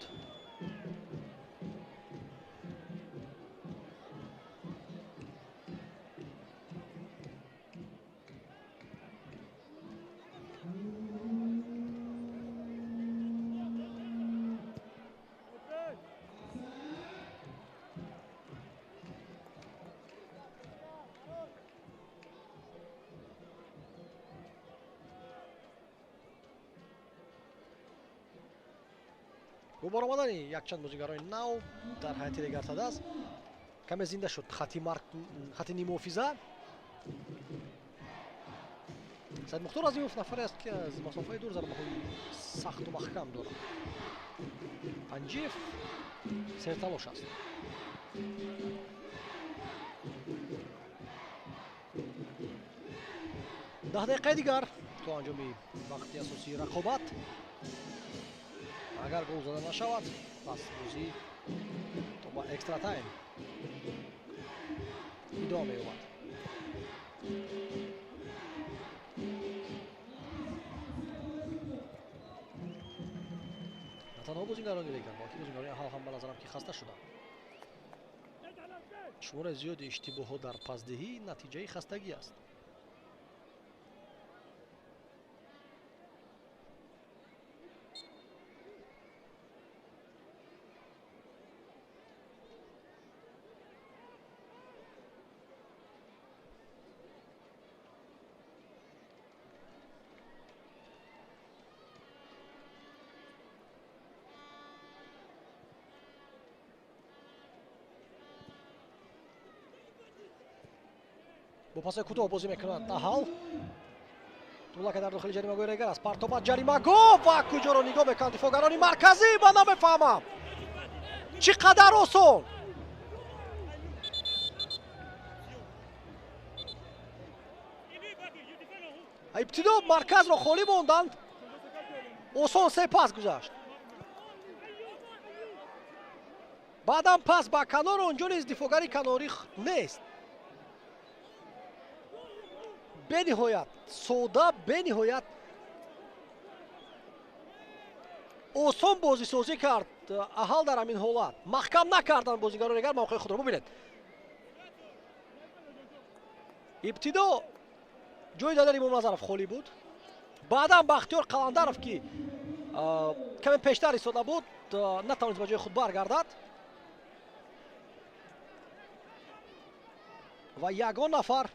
با برآمدن یکچند بازیگران نو در هیئت رگرتاده است کمی زنده شد خط نیم حافظه. سعید مختار عظیمov نفری است که از مسافه دور ضربه‌های سخت و محکم دارد. Panjiyev سرتلاش است. ده دقیقه دیگر تو انجام وقتی اساسی رقابت. اگر گل زده نشود پس بازی تو با اکسترا تایم ادامه می‌یابد. تنها بازیگران دیگر باقی بازیگران حال هم به نظرم که خسته شدند. شمار زیاد اشتباهات در پاسدهی نتیجه خستگی است. бо паси кӯтоҳ бозӣ мекунад аҳал. тӯлака дар дохили ҷаримагоҳи регар аст. партоба ҷаримагоҳ ва куҷоро нигоҳ мекунанд дифоъгарони марказӣ. ман намефаҳмам чӣ қадар осон. ибтидо марказро холӣ монданд. осон се пас гузашт. баъдам пас ба канор, онҷо низ дифоъгари канорӣ нест. бениҳоят сода, бениҳоят осон бозисозӣ кард аҳал дар ҳамин ҳолат. маҳкам накарданд бозигарони регар мавқеи худро. бубинед, ибтидо ҷои Далер Имомназаров холӣ буд. баъдам Бахтиёр Қаландаров ки каме пештар истода буд, натавонист ба ҷои худ баргардад ва ягон нафар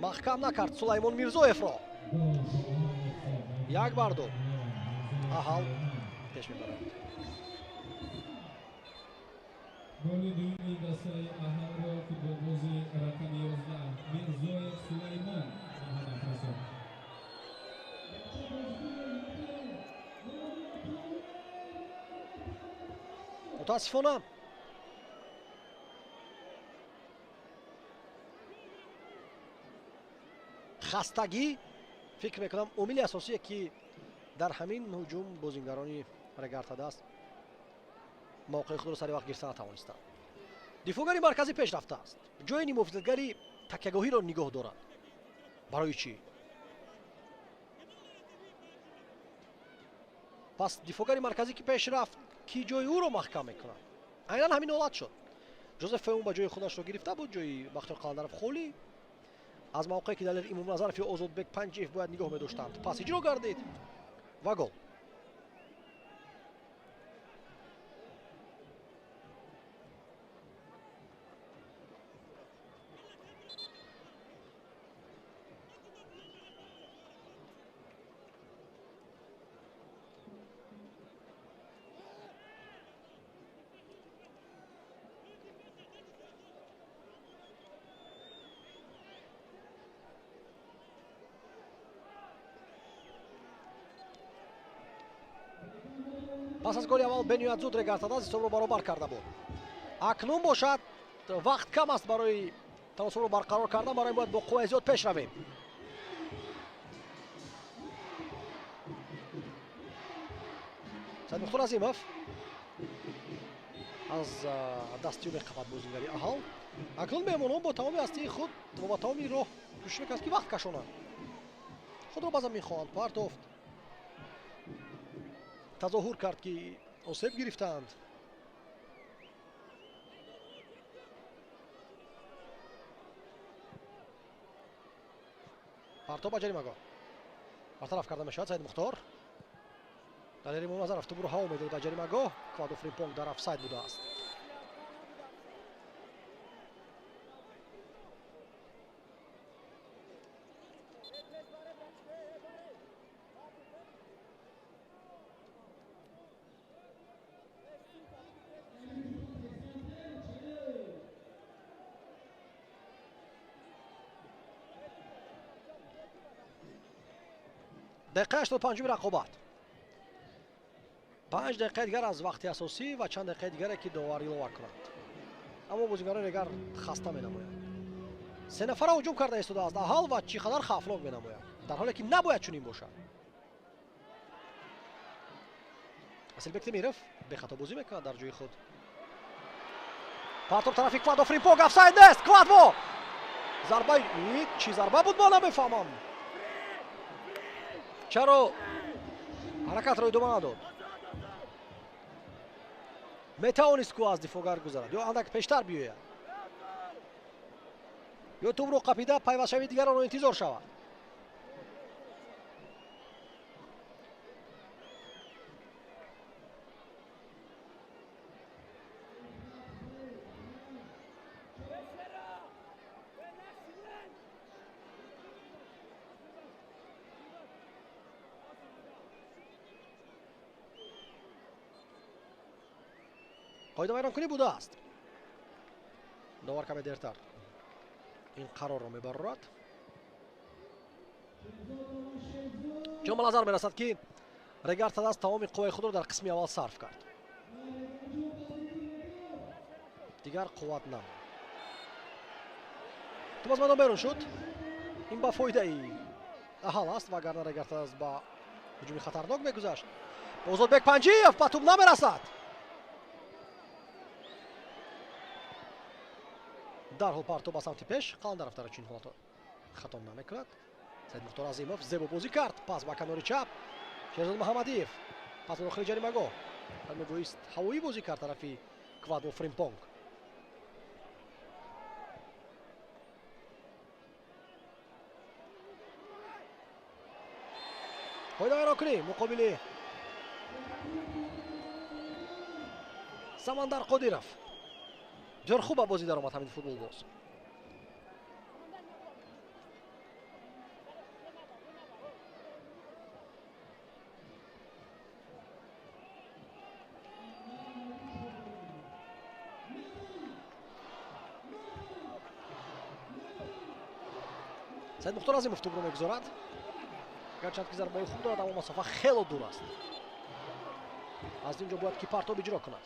маҳкам накард Сулаймон Мирзоевро. 1-2 аҳал пеш мебарад. голи дуюми дастаи аҳалро футболбози рақами 11 Мирзоев Сулаймон ба ҳадаф расонд. мутаассифона хастагӣ фикр мекунам омили асосие ки дар ҳамин ҳуҷум бозингарони регартадаст мавқеи худро сари вақт гирифта натавонистанд. дифоъгари марказӣ пеш рафтааст. ҷои муҳофизатгари такягоҳиро нигоҳ дорад. барои чӣ? пас дифоъгари марказӣ ки пеш рафт ки ҷои ӯро маҳкам мекунад. айнан ҳамин ҳолат шуд. ҷозеф феун ба ҷои худашро гирифта буд. ҷои Бахтиёр Қаландаров холӣ. аз мавқеи ки Далер Имомназаров ё Озодбек Панҷиев бояд нигоҳ медоштанд. пас иҷро гардид ва гол. пас аз голи аввал Бениёд зуд регартадаст ҳисобро баробар карда буд. акнун бошад вақт кам аст барои таносубро барқарор кардан. барои бояд бо қувваи зиёд пеш равем. Саидмухтор Азимов аз дастиё меқабад бозингари аҳал. акнун меҳмонон бо тамоми ҳастии худ ва ба тамоми роҳ кӯшиш мекунанд ки вақт кашонанд. худро ба замин хоҳанд партофт. тазоҳур кард ки осеб гирифтаанд. партоф ба ҷаримагоҳ бартараф карда мешавад. Саидмухтор Далер Имомназаров тӯбро ҳаво медод дар ҷаримагоҳ. Квадо Фримпонг дар офсайд будааст. دقیقه 85 رقابت. 5 دقیقه دیگر از وقت اساسی و چند دقیقه دیگر که داوری لو کنند. اما بازیکنان دیگر خسته می‌نمایند. سه نفر هجوم کرده ایستاده است احال و چی قدر خفناک می‌نمایند. در حالی که نباید چنین باشد. اسیلبک تیمیرов به خطا بازی می‌کند در جای خود. پارتوب طرفی کوادو فریمپونگ افساید نیست. کوادو ضربه چی ضربه بود ما نمی‌فهمم. چرا حرکت رو ادامه نداد؟ میتوانست کو از دفاعگر گذرد یا اندک پیشتر بیاید یا توپ رو قاپیده پیوست شوی دیگران رو انتظار شود. قاعده ویرانکنی بوده است. داور کمی دیرتر. این قرار را میبرد. چون به نظر میرسد که ریگارد از تمام قوای خود را در قسم اول صرف کرد. دیگر قوت نماند. توپ از میدان بیرون شد. این با فایده ای احال است وگرنه ریگارد از با هجومی خطرناک میگذشت. ازودبک پنجیف با توپ نمیرسد. дарҳол парту ба самти пеш қаландарафтара чунин ҳолато хато намекунад. Саид Мухтор Азимов зебо бозӣ кард. Пас ба канори чап Шерзод Муҳаммадиев. Пас ба дохили ҷаримагоҳ. мегӯист ҳавоӣ бозӣ кард тарафи Квадро Фримпонг. ҳойдавайро кунӣ муқобили Самандар Қодиров. бисёр хуб ба бозӣ даромад ҳамин футболбоз. Саид Мухтор Азимов тӯбро мегузорад. гарчанд ки зарбаи хуб дорад, аммо масофа хело дур аст. аз ин ҷо бояд ки партоб иҷро кунад.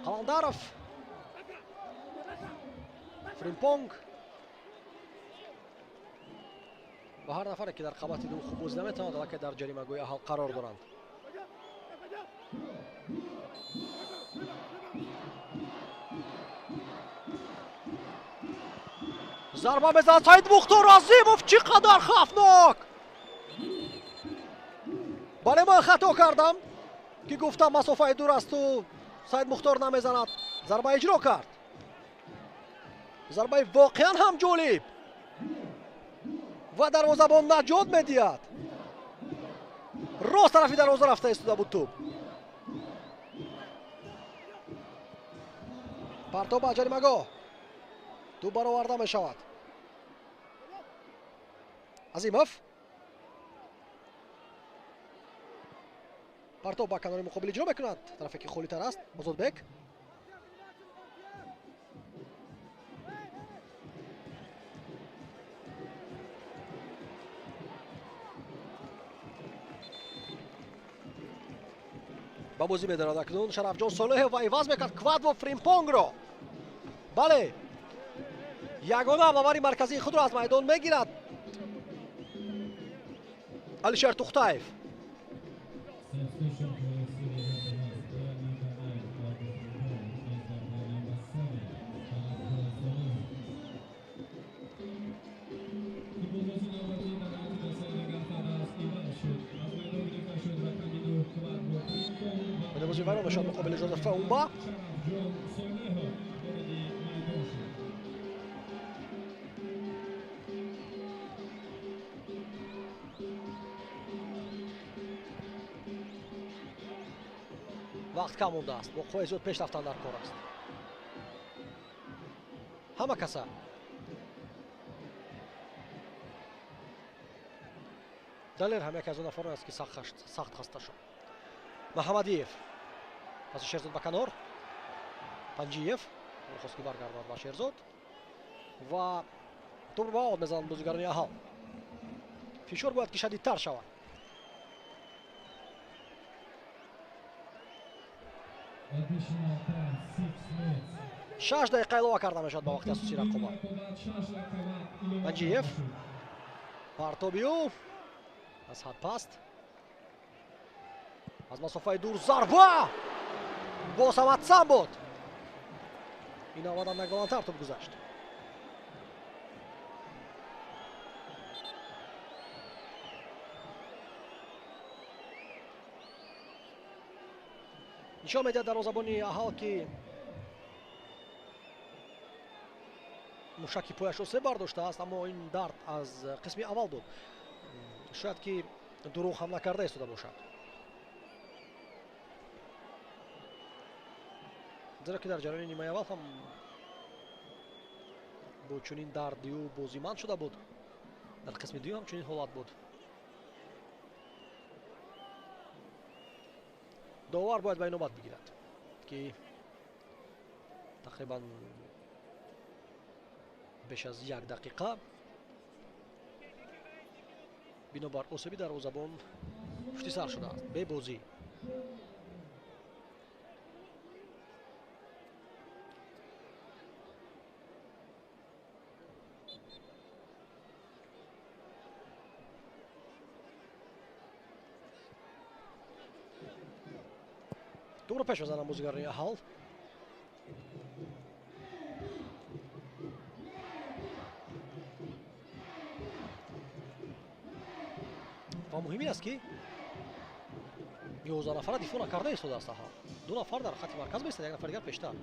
Қаландаров, Фримпонг ва ҳар нафаре ки дар қабати ду хуб бозӣ наметавонад, аллакай дар ҷаримагоҳи аҳал қарор доранд. зарба мезанад Саид Мухтор Азимов. чӣ қадар хавфнок! бале ман хато кардам ки гуфтам масофаи дур асту Саид Мухтор намезанад. зарба иҷро кард. зарбаи воқеан ҳам ҷолиб ва дарвозабон наҷот медиҳад. рост тарафи дарвоза рафта истода буд тӯб. партоб ба ҷаримагоҳ. тӯб бароварда мешавад. Азимов. партоб ба канори муқобил иҷро мекунад. тарафе ки холитар аст. Озодбек. ба бозӣ медарад акнун Шарафҷон Солеҳов ва иваз мекард Квадро Фримпонгро. бале ягона ҳамовари марказии худро аз майдон мегирад Алишер Тухтаев. بازی وارد میشد مقابل جوزف اونبا. وقت کم مونده است. با قوی زود پیش رفتن در کار است. همه کسا دلیر هم یک از اون افراد است که سخت خسته شد. محمدیف پس شیرزاد به کنار. پنجیف می‌خواست که برگردد با شیرزاد و توپ با آب میزنند بازیگران اهال. فشار باید که شدیدتر شود. 6 دقیقه الova карда мешавад ба вақти асосии рақобат. Панҷиев партобиу аз ҳад паст, аз масофаи дур зарба боз ҳам атсан буд. ин аввадан наголантар топ гузашт. нишон медиҳад дарвозабони аҳал ки мушаки пояшро се бардоштааст, аммо ин дард аз қисми аввал буд. шояд ки дуруғ ҳам накарда истода бошад. зеро ки дар ҷараёни нимаи аввал ҳам бо чунин дардию бозиманд шуда буд. дар қисми дуюм ҳам чунин ҳолат буд. довар бояд ба инобат бигирад ки тақрибан беш аз 1 дақиқа. бинобар осеби дарвозабон пушти сар шудааст. бебозӣ. добро пеш мезанам бозигарони Аҳал. ва муҳим ин аст ки 11 нафара дифоъ накарда истодааст Аҳал. 2 нафар дар хатти марказ баистад, 1 нафар дигар пештар.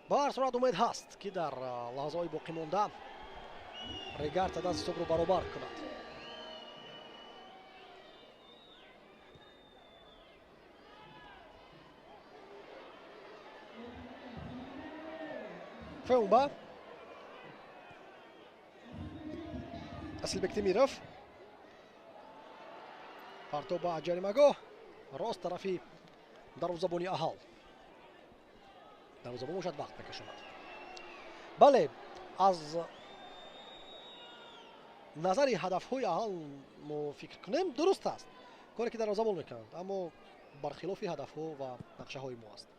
ба ҳар сурат умед ҳаст ки дар лаҳзаҳои боқимонда Регарта даст ҳисобро баробар кунад. феумба Асилбек Темиров партоб ба ҷаримагоҳ рост тарафи дарвозабони Аҳал. дарвозабон бошад вақт мекашонад. бале, аз назари ҳадафҳои Аҳал мо фикр кунем дуруст аст коре ки дарвозабон мекунанд, аммо бархилофи ҳадафҳо ва нақшаҳои мо аст.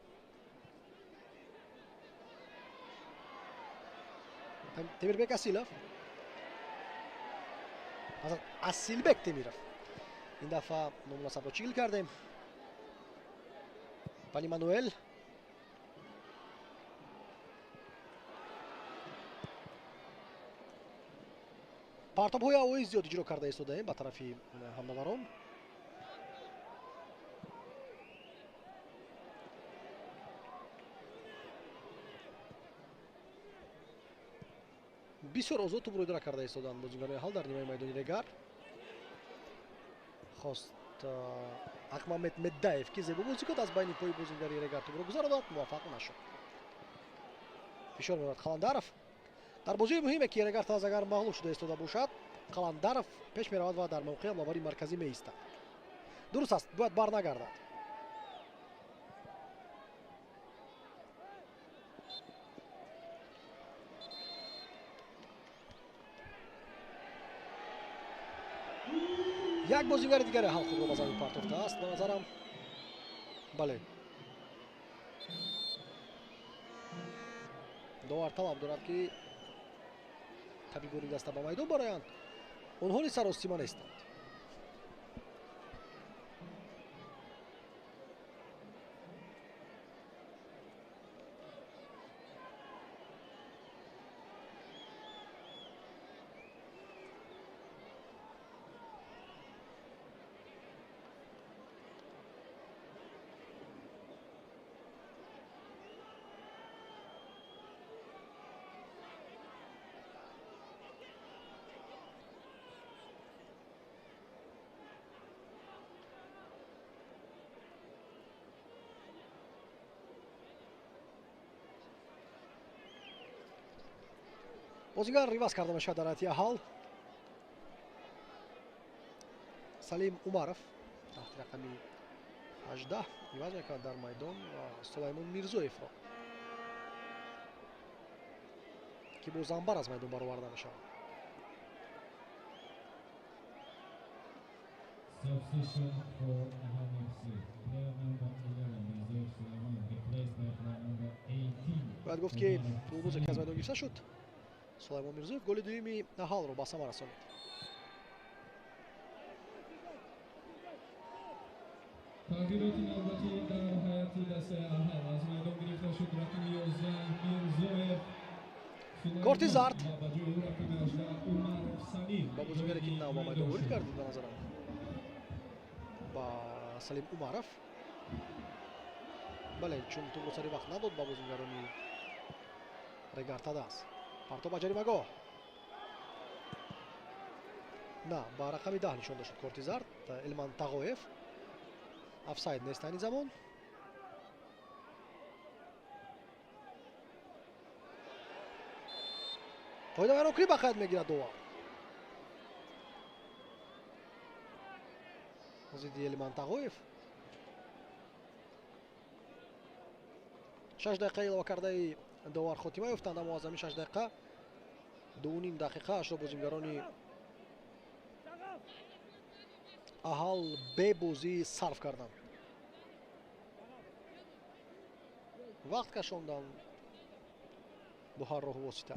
Темирбек Асилов. Асилбек Темиров. این دفعه نمونسب رو چیل کردیم. ولی مانوئل پارتاب های هوایی زیاد اجرا کرده ایستاده با طرفی حمله‌وران. بسیار آزاد توپ رو اداره کرده ایستادند بازیکنان حال در نیمه میدانی رگار. خواست احمد مدايف که زیبا بازی کرد از بین پای بازیکن رگار توپ رو گذراند، موفق نشد. فشار می‌آورد خالندارف. در بازی مهمی که رگار تازه اگر مغلوب شده ایستاده باشد، خالندارف پیش می‌رود و در موقع حمله‌وری مرکزی می‌ایستد. درست است، باید بار نگردد. یک بازیگر دیگر حال خود رو به زمین پرتافته است به نظرم. بله داور طلب دارد که طبیبوری دسته به میدان برایند. اونها سرآستیما نیستند. بازیگر ریواز کرده میشود در حیاتی حال. سلیم عمرов تحت رقم 18 ریواز میکند در میدان و سلیمان میرزویف را که با زنبر از میدان برآورده میشود. Substitution for Ahal FC. Player number 11, Mirzoev Sulaiman, replaced by player number 18. باید گفت که فوتبال که از میدان گرفته شد. سلیمان میرزویف گل دومی حال رو به ثمر رسانید. تغییرات نوبتی در حیاتی دست احال از میدان گرفته شد. رقم 11 میرزویف سلیمان کورتی زرد و با جای او رقم 18 عمر سلیم. با بازیگری که نو با میدان ورود کرد به نظرم با سلیم عمرов. بله چون تو رو سری وقت نداد با بازیگرانی رگارتا دست. پارتو با جریمگاه. نه با رقم 10 نشان داشت کورتی زرد. المان تاغویف. افساید نیست این زمان. پایدار اوکری بخواهد میگیرد دو. зидди Элиман Тағоев. 6 дақиқа илова кардаи довар хотима ёфтанд, аммо аз ҳамин 6 дақиқа 2.5 дақиқа ашро бозингарони Аҳал бебозӣ сарф карданд. вақт кашонданд бо ҳар роҳу восита.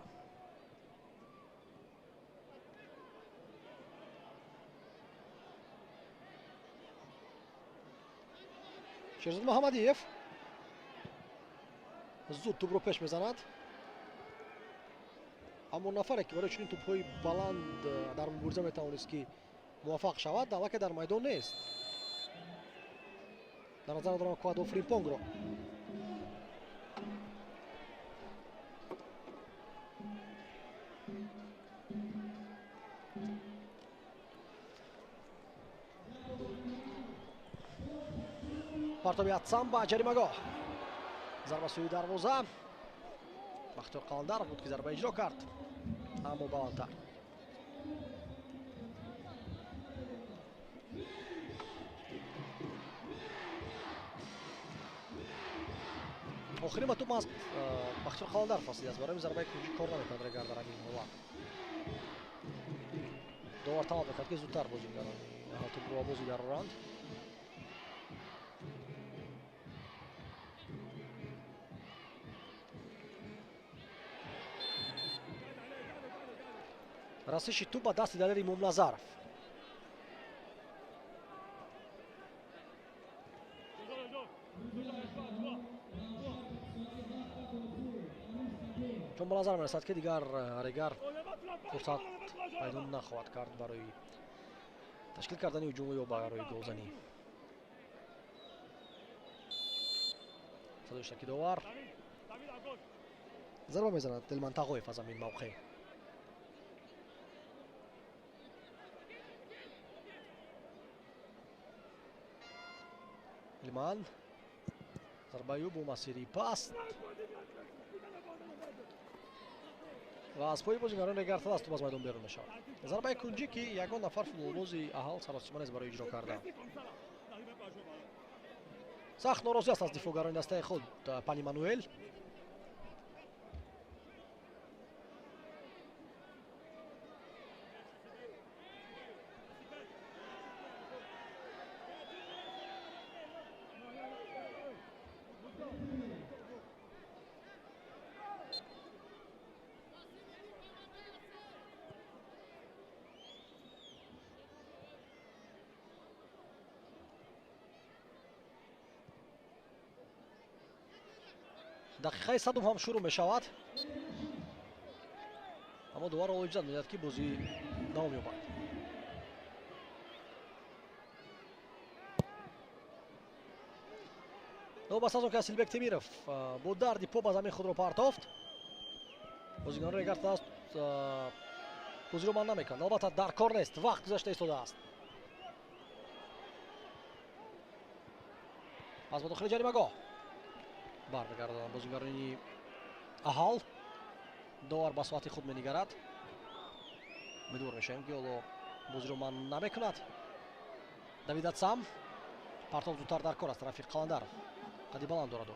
Шерзод Муҳаммадиев зуд тӯбро пеш мезанад, аммо нафаре ки барои чунин тӯбҳои баланд дар мубориза метавонист ки муваффақ шавад, аллакай дар майдон нест. дар назар дорам Квадо Фримпонгро. партоби Атсам ба ҷаримагоҳ. зарба сӯи дарвоза. Бахтиёр Қаландаров буд ки зарба иҷро кард, аммо баландтар. охирин ба тӯб аст Бахтиёр Қаландаров ҳастид, аз барои зарбаи кунҷӣ кор намекунад Регар дар ҳамин ҳолат. довар талаб мекард ки зудтар бозингарони тӯбро ба бозӣ дароранд. расиши тӯб ба дасти Далер Имомназаров. чун ба назар мерасад ки дигар Регар фурсат пайдо нахоҳад кард барои ташкил кардани ҳуҷум ё барои голзанӣ. садоиштаки довар зарба мезанад Элиман Тағоев аз ҳамин мавқеъ. Элиман зарбаи ӯ бо масири паст ва аз пои бозингарони Регар тадаст тӯб аз майдон берун мешавад. зарбаи кунҷӣ ки ягон нафар футболбози Аҳал саросима нест барои иҷро кардан. сахт норозӣ аст аз дифоъгарони дастаи худ Пани Мануэл. дақиқаи 100 ҳам шурӯъ мешавад, аммо довар олоҷизад медиҳад ки бозӣ давом ёбад. нобаст аз он ки Асилбек Темиров бо дарди по ба замин худро партофт. бозигарони Регар тадаст бозиро ман намекунад. албатта дар кор нест, вақт гузашта истодааст. аз ба дохили ҷаримагоҳ бармегардонанд бозигарони Аҳал. довар ба соати худ менигарад. умедвор мешавем ки ҳоло бозиро ман намекунад. Давид Атсам партов зудтар дар кор аст. Рафиқ Қаландаров қади баланд дорад.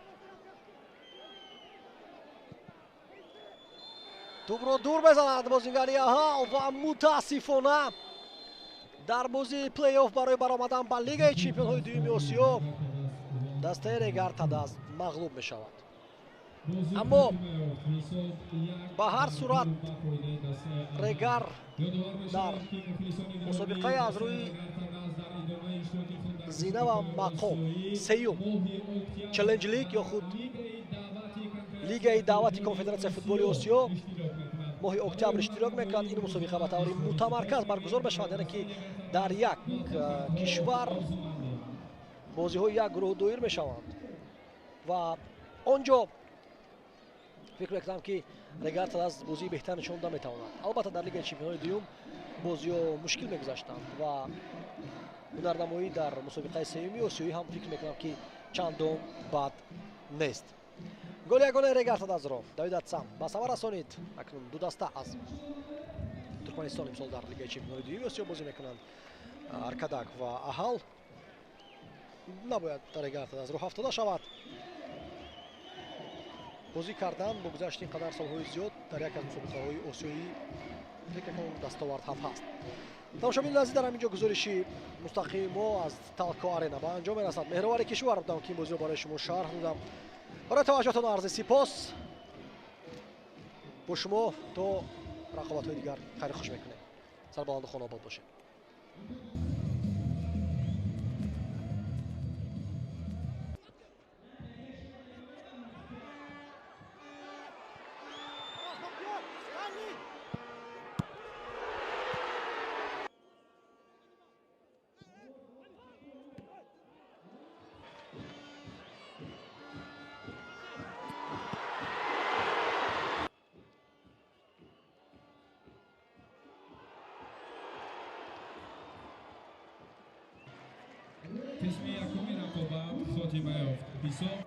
тӯбро дур мезанад бозигари Аҳал ва мутаассифона дар бозии плей-офф барои баромадан ба Лигаи Чемпионҳои дуюми Осиё дастаи Регар тадаст мағлуб мешавад. аммо ба ҳар сурат Регар дар мусобиқаи аз рӯи зина ва мақом сеюм Челленҷ лиг ё худ Лигаи даъвати Конфедератсияи футболи Осиё моҳи октябр иштирок мекунад. ин мусобиқа ба таври мутамарказ баргузор мешавад, яъне ки дар як кишвар бозиҳои як гурӯҳ доир мешаванд ва он ҷо фикр мекунам ки Регар тадаст бозии беҳтар нишон дода метавонад. албатта дар Лигаи Чемпионҳои дуюм бозиҳо мушкил мегузаштанд ва ҳунарнамоӣ дар мусобиқаи сеюми осиёӣ ҳам фикр мекунам ки чандон бад нест. голи ягонаи Регар тадазро Давид Атсам ба самар расонид. акнун ду даста аз Туркманистон имсол дар Лигаи Чемпионҳои дуюми Осиё бозӣ мекунанд. Аркадак ва Аҳал набояд дарега аз роҳ ҳафтода шавад. бозӣ кардан бо гузашти ин қадар солҳои зиёд дар яке аз мусобиқаҳои осиёӣ фикр мекунам дастовард ҳам ҳаст. тамошобини азиз, дар ҳамин ҷо гузориши мустақими мо аз Talco Arena ба анҷом мерасад. меҳрибонӣ Кишвар будам ки ин бозиро барои шумо шарҳ додам. барои таваҷҷӯҳатон арзи сипос. бо шумо то рақобатҳои дигар хайру хуш мекунем. сарбаланду хонобод бошед. қисми якуми рақобат хотима ёфт. ҳисоб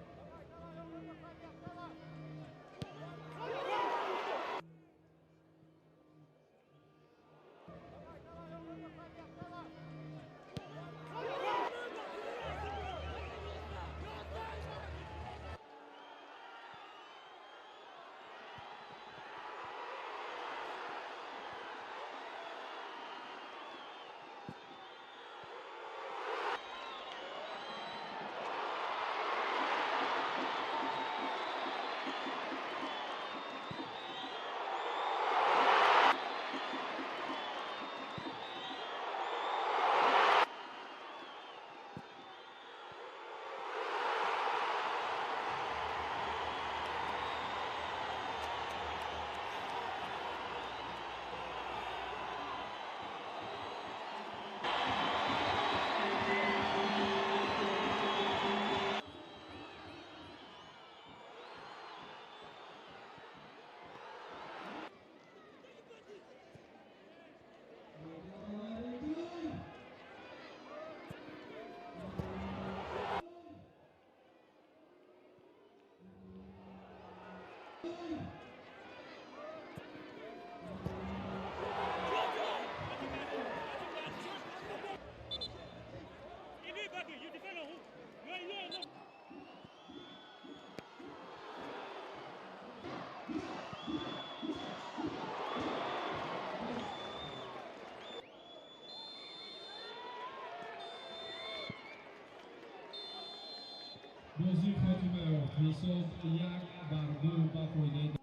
бозӣ хотима ёфт. ҳисоб 1-2 ба фоидаи